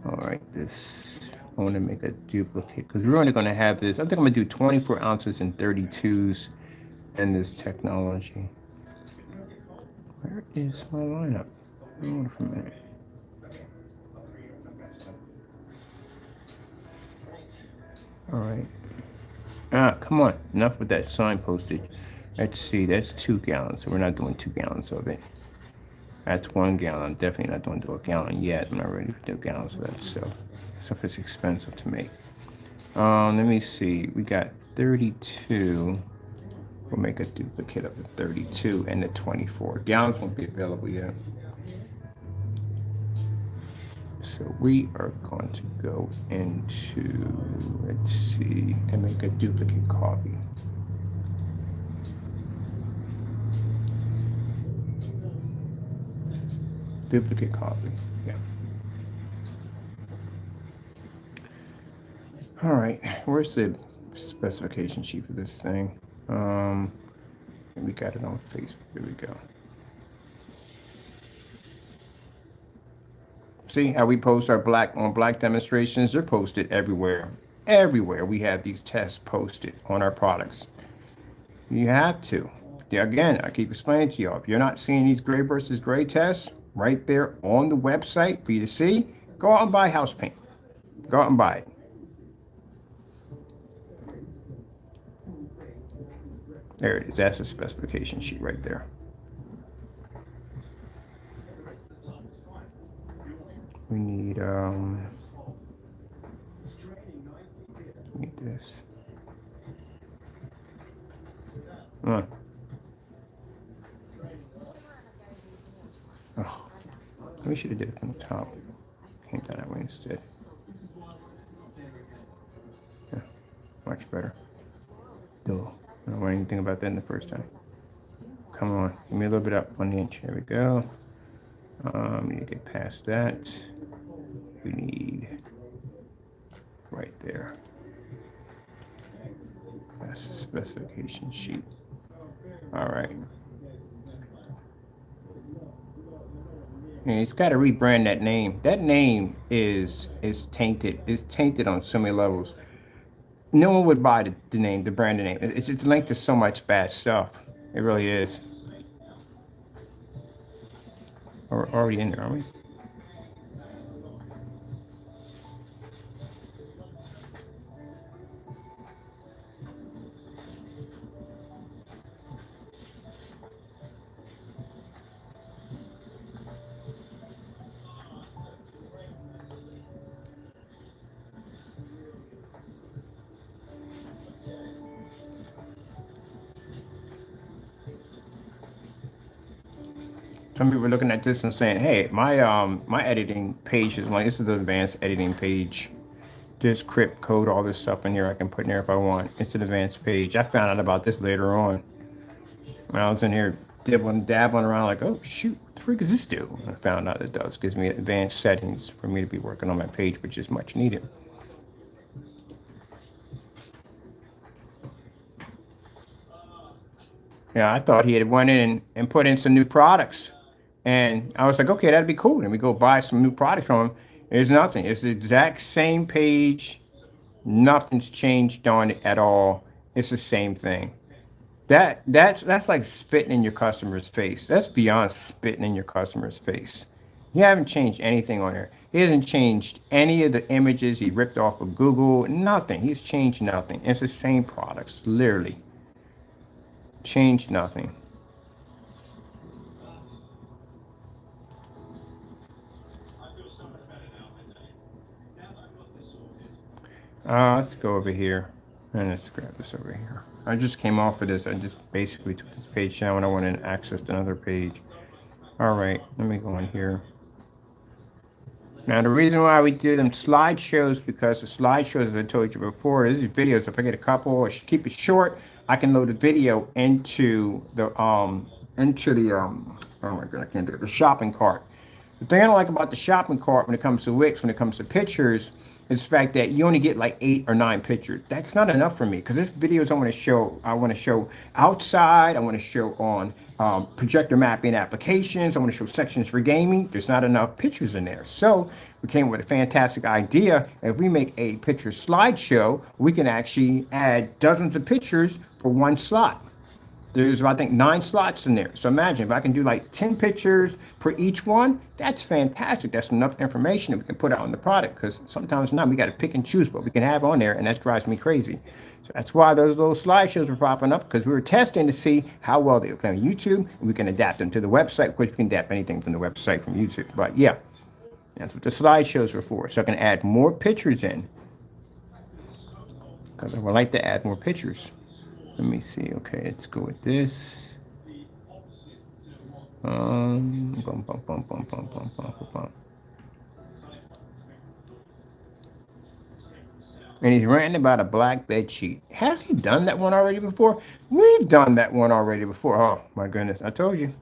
All right, this. I want to make a duplicate because we're only going to have this. I think I'm going to do 24 ounces and 32s in this technology. Where is my lineup? Hold on for a minute. All right. Come on. Enough with that sign postage. Let's see. That's 2 gallons. So we're not doing 2 gallons of it. That's 1 gallon. I'm definitely not going to do a gallon yet. I'm not ready to do gallons of that stuff. Stuff is expensive to make. Let me see. We got 32. We'll make a duplicate of the 32 and the 24. Gallons won't be available yet. So we are going to go into, let's see, and make a duplicate copy. Duplicate copy, yeah. All right, where's the specification sheet for this thing? We got it on Facebook, there we go. See how we post our black demonstrations? They're posted everywhere. Everywhere we have these tests posted on our products. You have to. Again, I keep explaining to y'all, if you're not seeing these gray versus gray tests right there on the website for you to see, go out and buy house paint. Go out and buy it. There it is. That's the specification sheet right there. We need this. Probably should have did it from the top. Came down that way instead. Yeah, much better. Duh. I don't know anything about that in the first time. Come on, give me a little bit up, 1 inch. There we go. We need to get past that. We need right there. That's the specification sheet. All right. And it's got to rebrand that name. That name is tainted. It's tainted on so many levels. No one would buy the name, the brand name. It's linked to so much bad stuff. It really is. We're already in there, aren't we? Some people are looking at this and saying, "Hey, my editing page is like this is the advanced editing page. There's crypt code, all this stuff in here I can put in there if I want. It's an advanced page." I found out about this later on when I was in here dabbling around, like, "Oh shoot, what the freak does this do?" And I found out it does. Gives me advanced settings for me to be working on my page, which is much needed. Yeah, I thought he had went in and put in some new products. And I was like, okay, that'd be cool. And we go buy some new products from him. There's nothing. It's the exact same page. Nothing's changed on it at all. It's the same thing. That's like spitting in your customer's face. That's beyond spitting in your customer's face. You haven't changed anything on there. He hasn't changed any of the images he ripped off of Google. Nothing. He's changed nothing. It's the same products, literally. Changed nothing. Let's go over here and let's grab this over here. I just came off of this. I just basically took this page down when I went and accessed another page. All right, let me go in here. Now, the reason why we do them slideshows, because the slideshows, as I told you before, these videos, if I get a couple, I should keep it short. I can load a video into the oh my God, I can't think of the shopping cart. The thing I don't like about the shopping cart when it comes to Wix, when it comes to pictures, is the fact that you only get like 8 or 9 pictures. That's not enough for me, because this videos I want to show outside. I want to show on projector mapping applications. I want to show sections for gaming. There's not enough pictures in there. So we came with a fantastic idea. If we make a picture slideshow, we can actually add dozens of pictures for one slot. There's, I think, 9 slots in there. So imagine if I can do like 10 pictures per each one, that's fantastic. That's enough information that we can put out on the product, because sometimes not, we got to pick and choose what we can have on there, and that drives me crazy. So that's why those little slideshows were popping up, because we were testing to see how well they would play on YouTube, and we can adapt them to the website. Of course, we can adapt anything from the website from YouTube. But yeah, that's what the slideshows were for. So I can add more pictures in, because I would like to add more pictures. Let me see. Okay, let's go with this. Bum, bum, bum, bum, bum, bum, bum, bum, bum. And he's ranting about a black bed sheet. Has he done that one already before? We've done that one already before. Oh my goodness, I told you.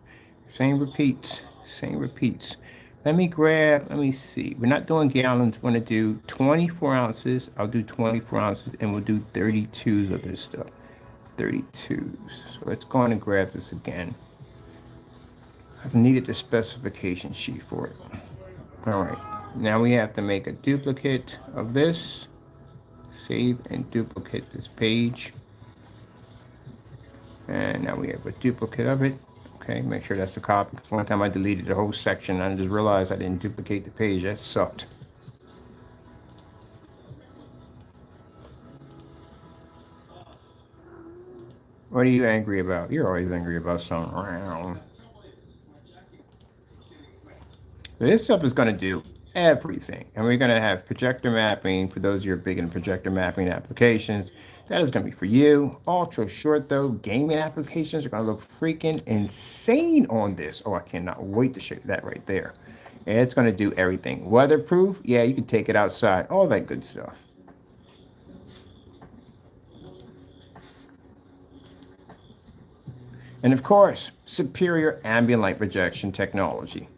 Same repeats. Same repeats. Let me see. We're not doing gallons. We're going to do 24 ounces. I'll do 24 ounces, and we'll do 32s of this stuff. 32s. So let's go on and grab this again. I've needed the specification sheet for it. All right. Now we have to make a duplicate of this. Save and duplicate this page. And now we have a duplicate of it. Okay, make sure that's a copy. One time I deleted the whole section and I just realized I didn't duplicate the page. That sucked. What are you angry about? You're always angry about something. This stuff is going to do everything. And we're going to have projector mapping. For those of you who are big in projector mapping applications, that is going to be for you. Ultra short, though, gaming applications are going to look freaking insane on this. Oh, I cannot wait to show you that right there. It's going to do everything. Weatherproof, yeah, you can take it outside. All that good stuff. And of course, superior ambient light projection technology.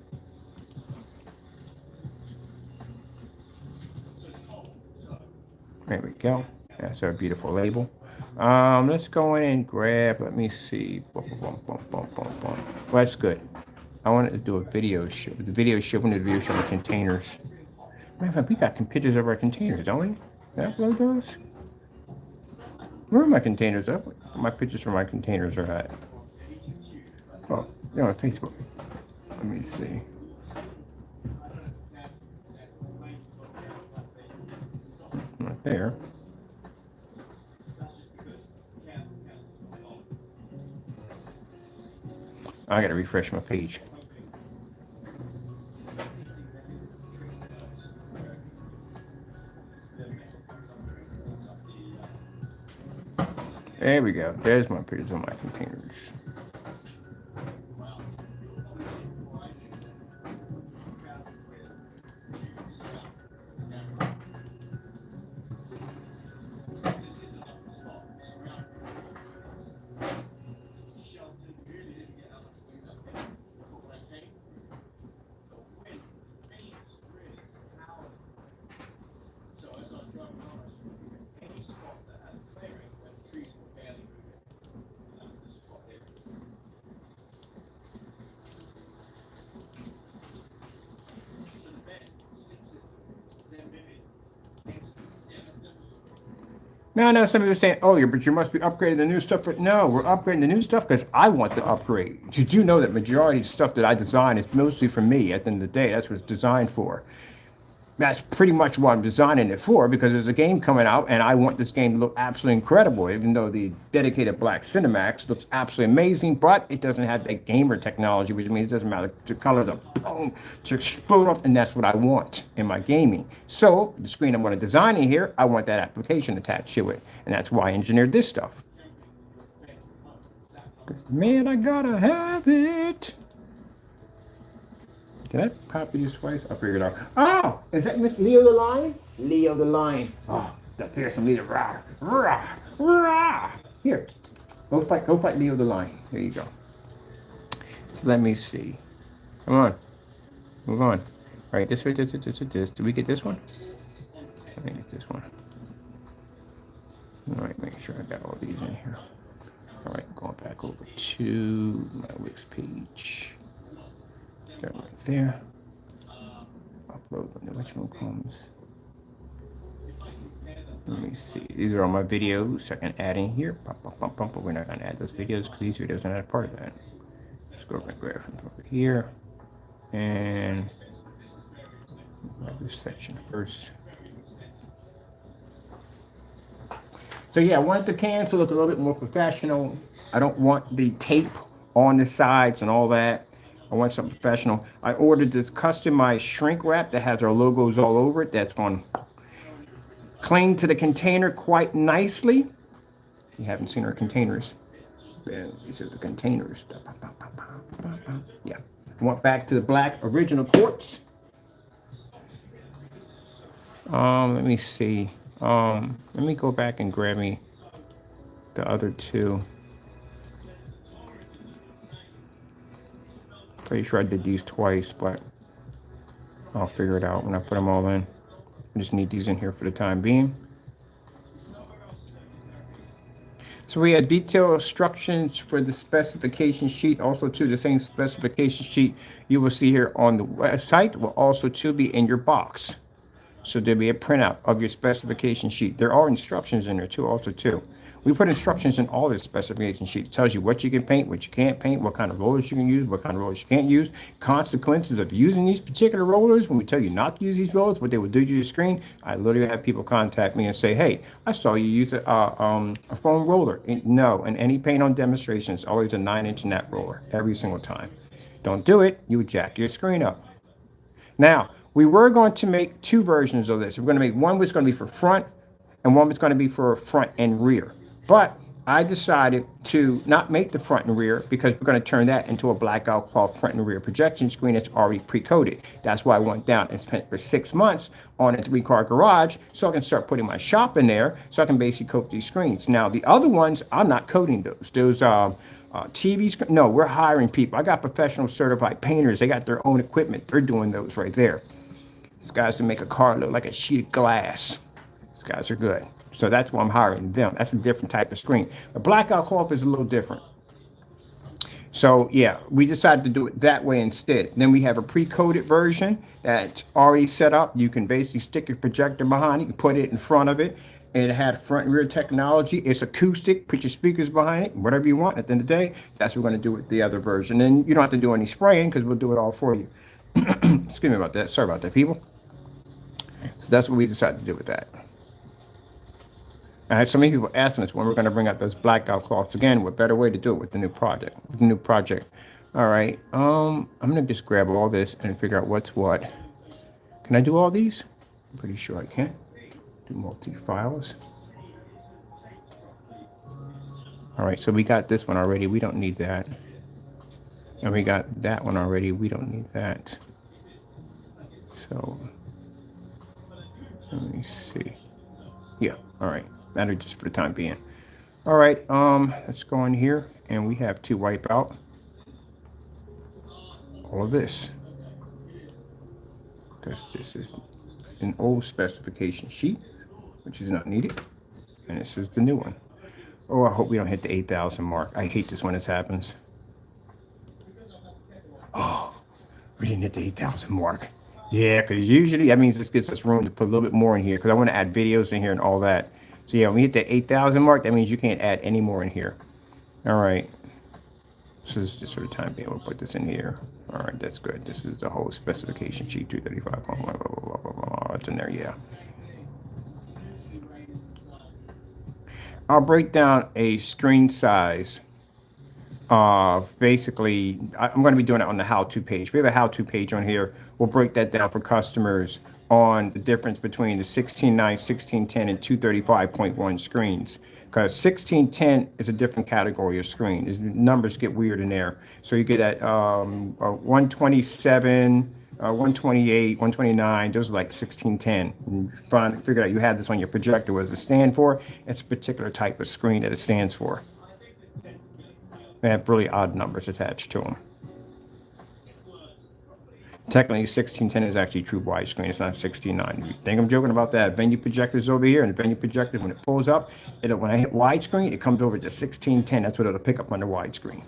There we go. That's our beautiful label. Let's go in and grab, let me see. Well, that's good. I wanted to do a video show. The video show, we need a video show on containers. Matter of fact, we got pictures of our containers, don't we? Can I upload those? Where are my containers up? My pictures for my containers are at. Oh, they're on Facebook. Let me see. Right there. I gotta refresh my page. There we go. There's my pictures on my containers. Now some people are saying, oh, but you must be upgrading the new stuff. No, we're upgrading the new stuff because I want the upgrade. Did you know that majority of stuff that I design is mostly for me at the end of the day? That's what it's designed for. That's pretty much what I'm designing it for, because there's a game coming out and I want this game to look absolutely incredible, even though the dedicated black CINEMAX looks absolutely amazing, but it doesn't have that gamer technology, which means it doesn't matter to color the boom to explode up, and that's what I want in my gaming. So the screen I'm going to design in here, I want that application attached to it, and that's why I engineered this stuff. Man, I gotta have it. Did I copy this twice? I figured out. Oh, is that Mr. Leo the Lion? Leo the Lion. Oh, that fearsome leader. Rah, rah, rah. Here, go fight Leo the Lion. Here you go. So let me see. Come on, move on. All right, this way, this. Did we get this one? I think it's this one. All right, make sure I got all these in here. All right, going back over to my Wix page. Got it right there. Upload when the which one comes. Let me see. These are all my videos. I can add in here. But we're not going to add those videos because these videos are not a part of that. Let's go over and grab from over here. And grab this section first. So yeah, I want the can to look a little bit more professional. I don't want the tape on the sides and all that. I want something professional. I ordered this customized shrink wrap that has our logos all over it. That's going to cling to the container quite nicely. You haven't seen our containers. These are the containers. Yeah. I want back to the black original quartz. Let me see. Let me go back and grab me the other two. Pretty sure I did these twice, but I'll figure it out when I put them all in. I just need these in here for the time being. So we had detailed instructions for the specification sheet. Also, too, the same specification sheet you will see here on the website will also, too, be in your box. So there'll be a printout of your specification sheet. There are instructions in there, too, also, too. We put instructions in all the specification sheet. It tells you what you can paint, what you can't paint, what kind of rollers you can use, what kind of rollers you can't use, consequences of using these particular rollers. When we tell you not to use these rollers, what they will do to your screen. I literally have people contact me and say, hey, I saw you use a foam roller. No, and any paint on demonstration is always a 9-inch net roller every single time. Don't do it. You would jack your screen up. Now, we were going to make two versions of this. We're going to make one which is going to be for front and one which is going to be for front and rear. But I decided to not make the front and rear because we're going to turn that into a blackout cloth front and rear projection screen that's already pre-coated. That's why I went down and spent for 6 months on a 3-car garage so I can start putting my shop in there so I can basically coat these screens. Now, the other ones, I'm not coating those. Those TVs, no, we're hiring people. I got professional certified painters. They got their own equipment. They're doing those right there. These guys can make a car look like a sheet of glass. These guys are good. So that's why I'm hiring them. That's a different type of screen. The blackout cloth is a little different. So yeah, we decided to do it that way instead. Then we have a pre-coated version that's already set up. You can basically stick your projector behind it, you can put it in front of it. And it had front and rear technology. It's acoustic, put your speakers behind it, whatever you want. At the end of the day, that's what we're going to do with the other version. And you don't have to do any spraying because we'll do it all for you. Excuse me about that. Sorry about that, people. So that's what we decided to do with that. I had so many people asking us when we're going to bring out those blackout cloths again. What better way to do it with the new project? With the new project. All right. I'm going to just grab all this and figure out what's what. Can I do all these? I'm pretty sure I can. Do multi-files. All right, so we got this one already. We don't need that. And we got that one already. We don't need that. So let me see. Yeah, all right. That'll just for the time being. All right, let's go in here and we have to wipe out all of this. Because this is an old specification sheet, which is not needed. And this is the new one. Oh, I hope we don't hit the 8,000 mark. I hate this when this happens. Oh, we didn't hit the 8,000 mark. Yeah, because usually that means this gets us room to put a little bit more in here because I want to add videos in here and all that. So yeah, when we hit the 8,000 mark, that means you can't add any more in here. All right. So this is just for the time being. We'll put this in here. All right, that's good. This is the whole specification sheet, 235. Blah, blah, blah, blah, blah, blah. It's in there, yeah. I'll break down a screen size of basically, I'm going to be doing it on the how-to page. We have a how-to page on here. We'll break that down for customers on the difference between the 16.9, 1610, and 235.1 screens. Because 1610 is a different category of screen. The numbers get weird in there. So you get at 127, 128, 129, those are like 1610. And figure out you have this on your projector. What does it stand for? It's a particular type of screen that it stands for. They have really odd numbers attached to them. Technically, 1610 is actually true widescreen. It's not 16.9. You think I'm joking about that? Venue projectors over here, and the venue projector, when it pulls up, when I hit widescreen, it comes over to 1610. That's what it'll pick up on the widescreen.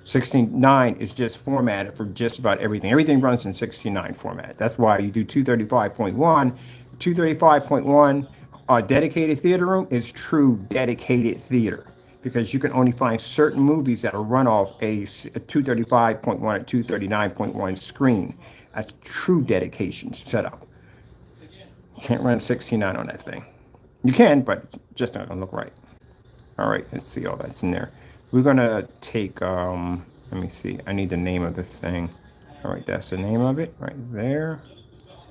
16.9 is just formatted for just about everything. Everything runs in 16.9 format. That's why you do 235.1. 235.1 dedicated theater room is true dedicated theater, because you can only find certain movies that will run off a 235.1 or 239.1 screen. That's true dedication setup. You can't run 16.9 on that thing. You can, but just not gonna look right. All right, let's see all that's in there. We're gonna take, let me see, I need the name of this thing. All right, that's the name of it right there.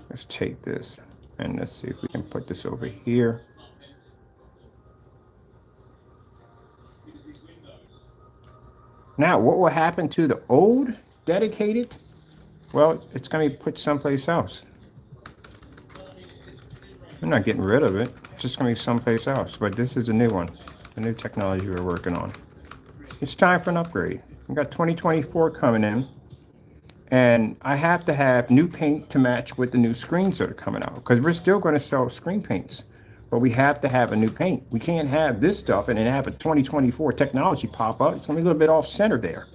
Let's take this and let's see if we can put this over here. Now, what will happen to the old dedicated? Well, it's going to be put someplace else. I'm not getting rid of it. It's just going to be someplace else. But this is a new one, the new technology we're working on. It's time for an upgrade. We've got 2024 coming in. And I have to have new paint to match with the new screens that are coming out. Because we're still going to sell screen paints. But we have to have a new paint. We can't have this stuff and then have a 2024 technology pop up. It's going to be a little bit off center there.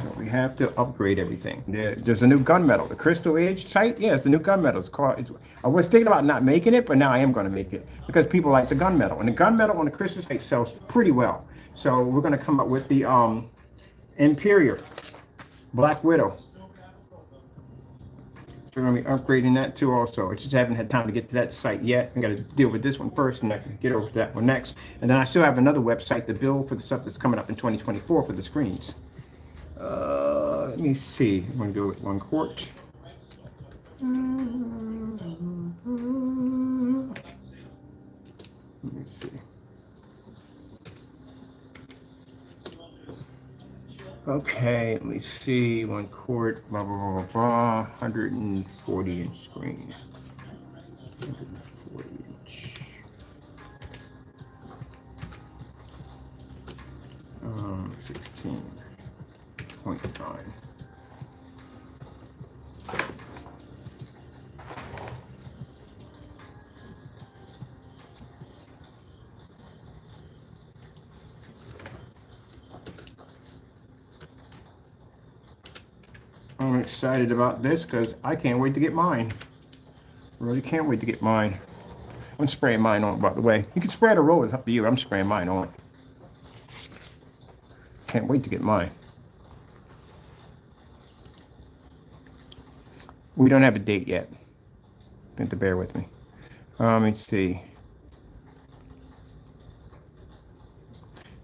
So we have to upgrade everything. There's a new gunmetal. The Crystal Edge sight, yeah, it's the new gunmetal. It's called. I was thinking about not making it, but now I am going to make it because people like the gunmetal. And the gunmetal on the Crystal sight sells pretty well. So we're going to come up with the Imperial Black Widow. We're going to be upgrading that too also. I just haven't had time to get to that site yet. I got to deal with this one first and I can get over to that one next. And then I still have another website to build for the stuff that's coming up in 2024 for the screens. Let me see. I'm going to do it 1 quart. see. Okay, let me see. 1 quart, blah, blah, blah, blah, blah. 140 inch screen. 140 inch. 16.9. I'm excited about this because I can't wait to get mine. Really can't wait to get mine. I'm spraying mine on, by the way. You can spray the roll, it's up to you. I'm spraying mine on. Can't wait to get mine. We don't have a date yet. You have to bear with me. Let's see.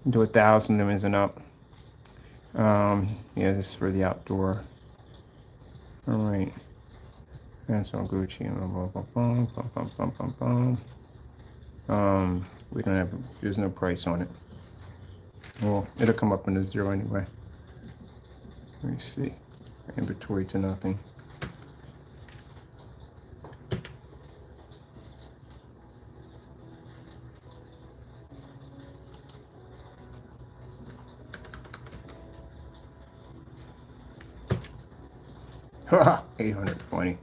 Do 1,000 lumens and up. Yeah, this is for the outdoor. All right. That's on Gucci. We don't have, there's no price on it. Well, it'll come up in the 0 anyway. Let me see. Inventory to nothing. Haha, 820.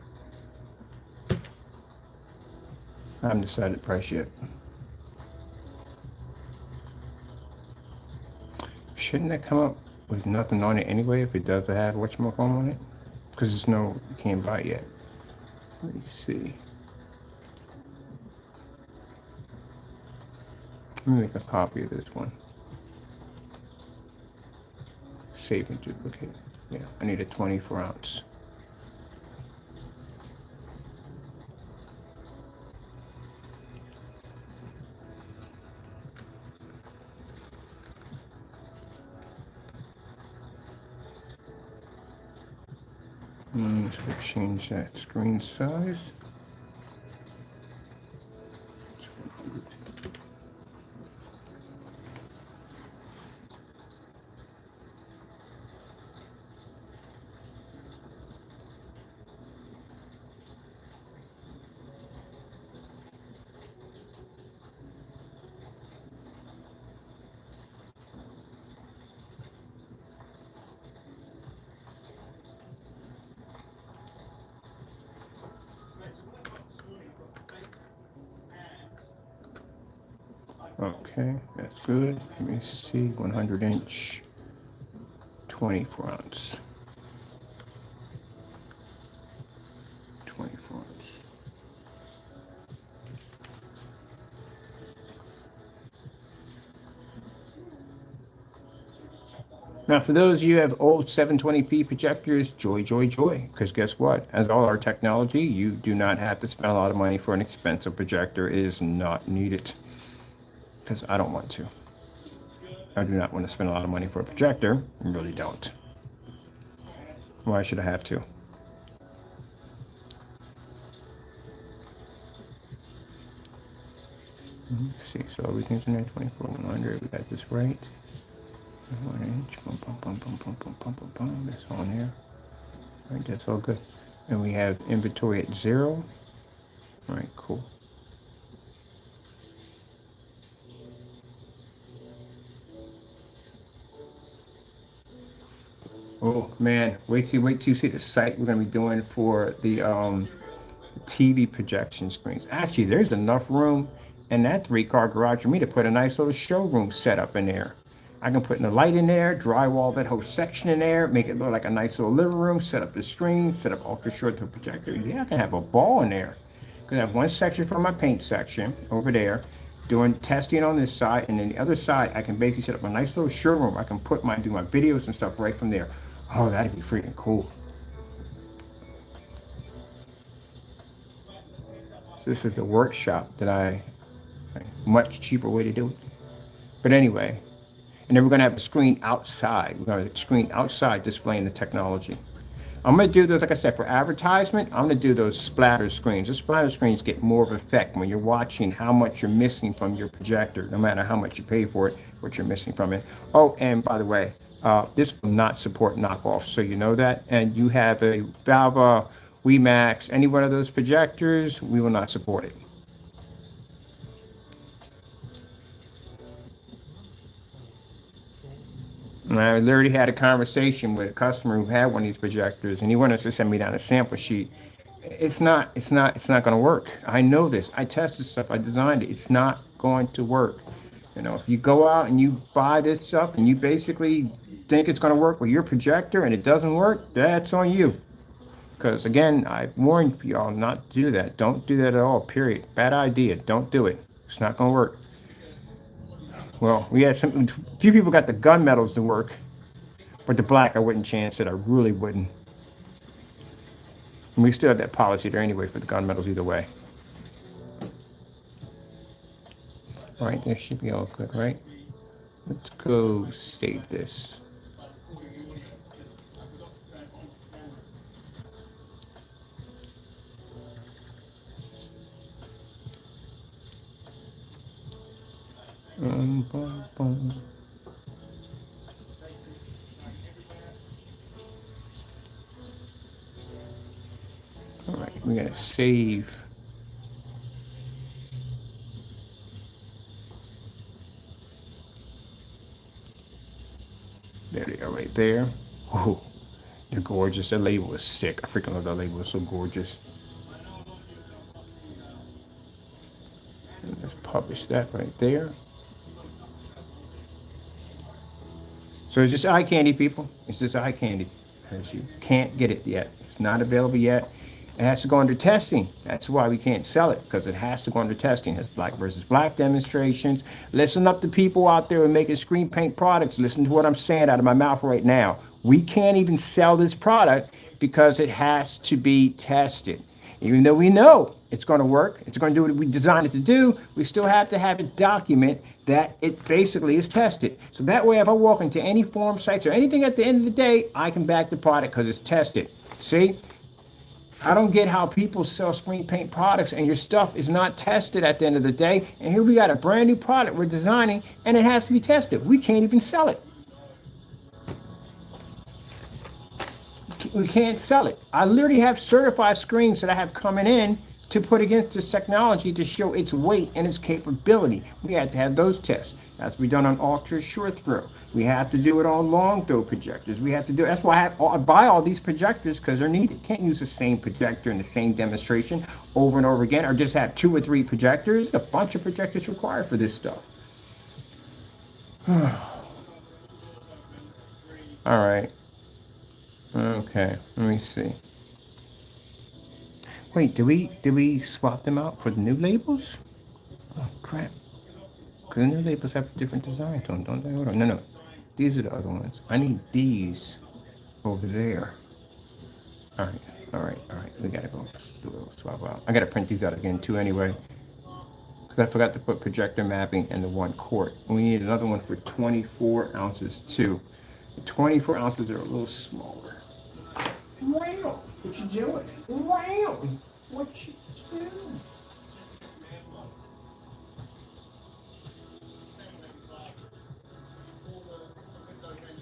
I haven't decided price yet. Shouldn't that come up with nothing on it anyway if it does have whatchamacallit on it? Because there's no, you can't buy it yet. Let me see. Let me make a copy of this one. Save and duplicate. Yeah, I need a 24 ounce. Let's change that screen size. Okay, that's good. Let me see, 100 inch, 24 ounce. 24 ounce. Now, for those of you who have old 720p projectors, joy, joy, joy. Because guess what? As all our technology, you do not have to spend a lot of money for an expensive projector. It is not needed. Because I don't want to. I do not want to spend a lot of money for a projector. I really don't. Why should I have to? Let's see. So everything's in there. 24/100. We got this right. 1 inch. Boom, boom, boom, boom, boom, boom, boom, boom, boom. That's on there. All right, that's all good. And we have inventory at 0. All right, cool. Oh man, wait till you see the site we're gonna be doing for the TV projection screens. Actually, there's enough room in that 3-car garage for me to put a nice little showroom setup in there. I can put in the light in there, drywall that whole section in there, make it look like a nice little living room, set up the screen, set up ultra short to projector. Yeah, I can have a ball in there. Because I have one section for my paint section over there, doing testing on this side, and then the other side, I can basically set up a nice little showroom. I can do my videos and stuff right from there. Oh, that'd be freaking cool. So this is the workshop that much cheaper way to do it. But anyway, and then we're gonna have a screen outside. We're gonna have a screen outside displaying the technology. I'm gonna do those, like I said, for advertisement. I'm gonna do those splatter screens. The splatter screens get more of effect when you're watching how much you're missing from your projector, no matter how much you pay for it, what you're missing from it. Oh, and by the way, this will not support knockoffs, so you know that. And you have a Valva, WeMax, any one of those projectors, we will not support it. And I literally had a conversation with a customer who had one of these projectors, and he wanted to send me down a sample sheet. It's not going to work. I know this. I tested stuff. I designed it. It's not going to work. You know, if you go out and you buy this stuff and you basically think it's going to work with your projector and it doesn't work, that's on you. Because again, I warned y'all not to do that. Don't do that at all, period. Bad idea. Don't do it. It's not going to work. Well, we had some, a few people got the gunmetals to work, but the black, I wouldn't chance it. I really wouldn't. And we still have that policy there anyway for the gunmetals either way. All right, there should be all good, right? Let's go save this. Boom, boom. All right, we gotta save. There they are, right there. Oh, they're gorgeous. That label is sick. I freaking love that label. It's so gorgeous. And let's publish that right there. So it's just eye candy, people. It's just eye candy. Because you can't get it yet. It's not available yet. It has to go under testing. That's why we can't sell it, because it has to go under testing. It's black versus black demonstrations. Listen up to people out there who are making screen paint products. Listen to what I'm saying out of my mouth right now. We can't even sell this product because it has to be tested. Even though we know it's going to work, it's going to do what we designed it to do, we still have to have a document that it basically is tested. So that way, if I walk into any forum sites or anything at the end of the day, I can back the product because it's tested. See? I don't get how people sell screen paint products and your stuff is not tested at the end of the day. And here we got a brand new product we're designing and it has to be tested. We can't even sell it. We can't sell it. I literally have certified screens that I have coming in to put against this technology to show its weight and its capability. We had to have those tests. That's to be done on ultra short throw. We have to do it on long throw projectors. We have to do. That's why I buy all these projectors, because they're needed. Can't use the same projector in the same demonstration over and over again, or just have 2 or 3 projectors. A bunch of projectors required for this stuff. All right. Okay. Let me see. Wait, did we swap them out for the new labels? Oh crap. Because the new labels have a different design to them, don't they? Hold on. No. These are the other ones. I need these over there. All right. We gotta go do a little swap out. I gotta print these out again too anyway. Because I forgot to put projector mapping in the 1 quart. We need another one for 24 ounces too. The 24 ounces are a little smaller. Wow, what you doing? Wow, what you doing?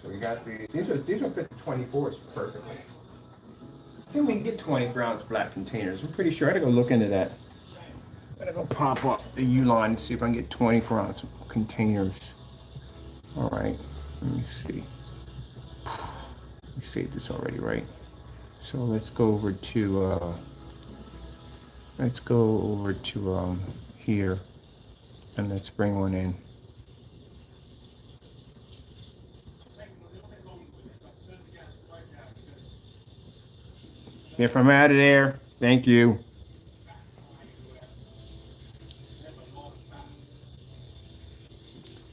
So we got these are fit the 24s perfectly. I think we can get 24-ounce black containers. I'm pretty sure I gotta go look into that. I gotta go pop up the U-line and see if I can get 24-ounce containers. All right, let me see. We saved this already, right? So let's go over to here, and let's bring one in. If I'm out of there, thank you.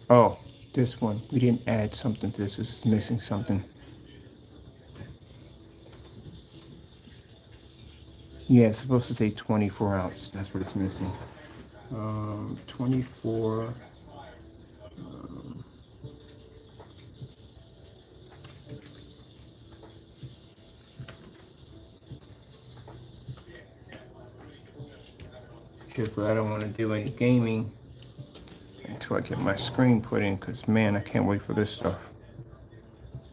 Oh, this one. We didn't add something to this. This is missing something. Yeah, it's supposed to say 24 ounce. That's what it's missing. 24. Careful, I don't want to do any gaming until I get my screen put in, because man, I can't wait for this stuff.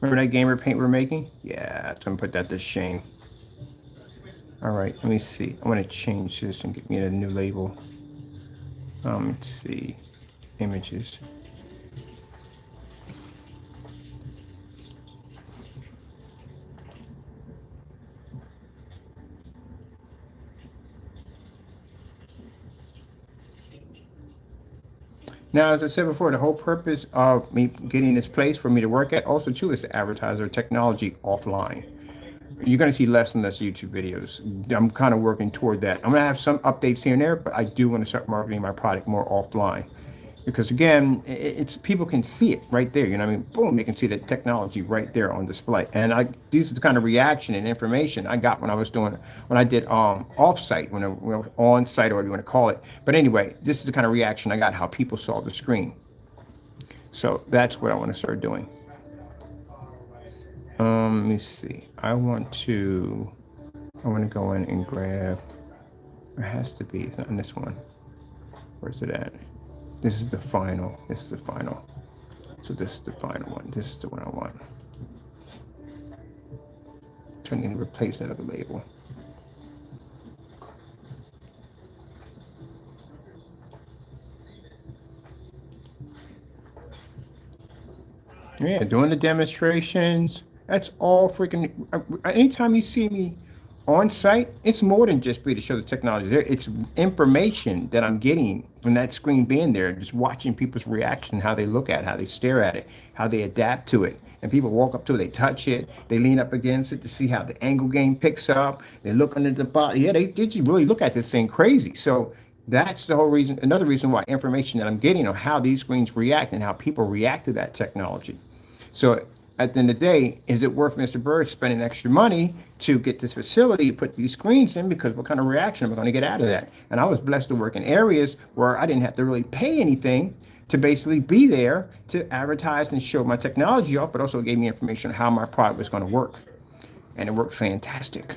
Remember that gamer paint we're making? Yeah, I'm gonna put that to shame. All right, let me see. I want to change this and get me a new label. Let's see, images. Now, as I said before, the whole purpose of me getting this place for me to work at also too is to advertise our technology offline. You're going to see less and less YouTube videos. I'm kind of working toward that. I'm going to have some updates here and there, but I do want to start marketing my product more offline. Because again, it's people can see it right there. You know what I mean? Boom, they can see the technology right there on display. And these are the kind of reaction and information I got when I did off-site, when I was on-site, or whatever you want to call it. But anyway, this is the kind of reaction I got, how people saw the screen. So that's what I want to start doing. Let me see. I want to go in and grab, there has to be, it's not in this one. Where's it at? This is the final. This is the final. So this is the final one. This is the one I want. Trying to replace that other label. Yeah, doing the demonstrations. That's all freaking. Anytime you see me on site, it's more than just be to show the technology. It's information that I'm getting from that screen being there, just watching people's reaction, how they look at it, how they stare at it, how they adapt to it. And people walk up to it, they touch it, they lean up against it to see how the angle game picks up. They look under the body. Yeah, they just really look at this thing crazy. So that's the whole reason. Another reason why information that I'm getting on how these screens react and how people react to that technology. So at the end of the day, is it worth Mr. Bird spending extra money to get this facility, put these screens in? Because what kind of reaction am I going to get out of that? And I was blessed to work in areas where I didn't have to really pay anything to basically be there to advertise and show my technology off, but also gave me information on how my product was going to work. And it worked fantastic.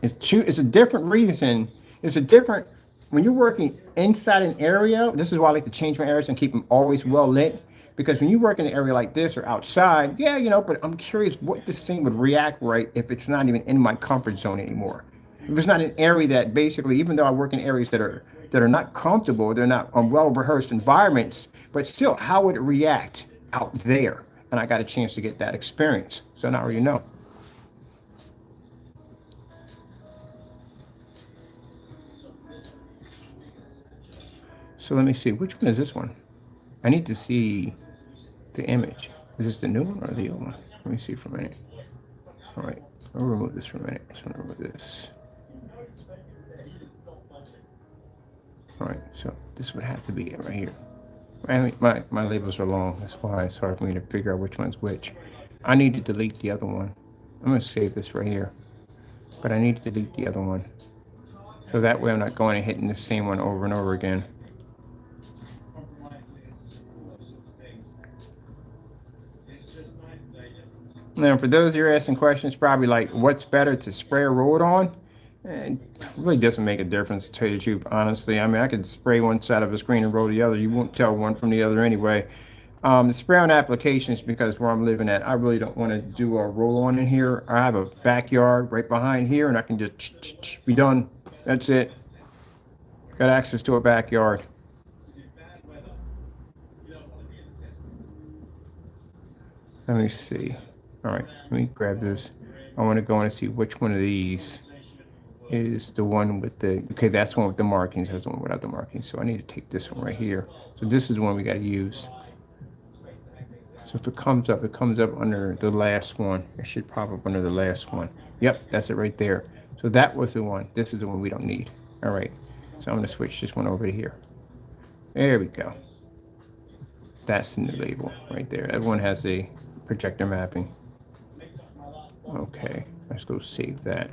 It's a different reason. It's a different, when you're working inside an area, this is why I like to change my areas and keep them always well lit. Because when you work in an area like this or outside, yeah, but I'm curious what this thing would react right if it's not even in my comfort zone anymore. If it's not an area that basically, even though I work in areas that are not comfortable, they're not well-rehearsed environments, but still, how would it react out there? And I got a chance to get that experience. So now you know. So let me see, which one is this one? I need to see the image. Is this the new one or the old one? Let me see for a minute. All right, I'll remove this for a minute. Just want to remove this. All right, so this would have to be it right here. I mean, my labels are long. That's why it's hard for me to figure out which one's which. I need to delete the other one. I'm going to save this right here. But I need to delete the other one. So that way I'm not going and hitting the same one over and over again. Now, for those of you asking questions, probably like, what's better to spray or roll it on? It really doesn't make a difference, to tell you the truth, honestly. I mean, I could spray one side of the screen and roll the other. You won't tell one from the other anyway. Spray on applications, because where I'm living at, I really don't want to do a roll on in here. I have a backyard right behind here, and I can just be done. That's it. Got access to a backyard. Let me see. All right, let me grab this. I want to go in and see which one of these is the one with the, okay, that's the one with the markings. That's the one without the markings. So I need to take this one right here. So this is the one we got to use. So if it comes up under the last one. It should pop up under the last one. Yep, that's it right there. So that was the one. This is the one we don't need. All right, so I'm going to switch this one over to here. There we go. That's the new label right there. That one has a projector mapping. Okay, let's go save that.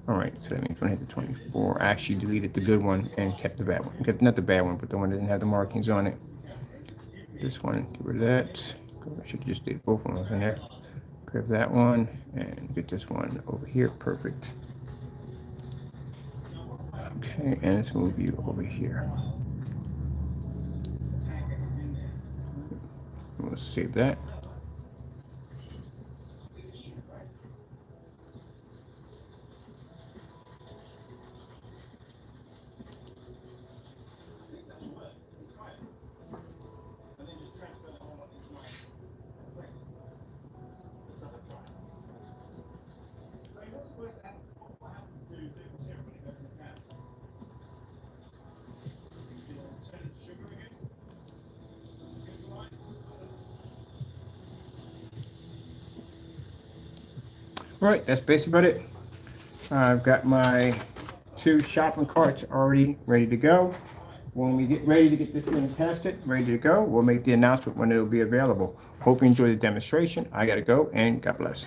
All right, so that means when I hit the 24, I actually deleted the good one and kept the bad one. Not the bad one, but the one that didn't have the markings on it. This one, get rid of that. I should just do both of them in there. Grab that one and get this one over here. Perfect. Okay, and let's move you over here. We'll save that. All right, that's basically about it. I've got my 2 shopping carts already ready to go. When we get ready to get this thing tested, ready to go, we'll make the announcement when it will be available. Hope you enjoy the demonstration. I gotta go, and God bless.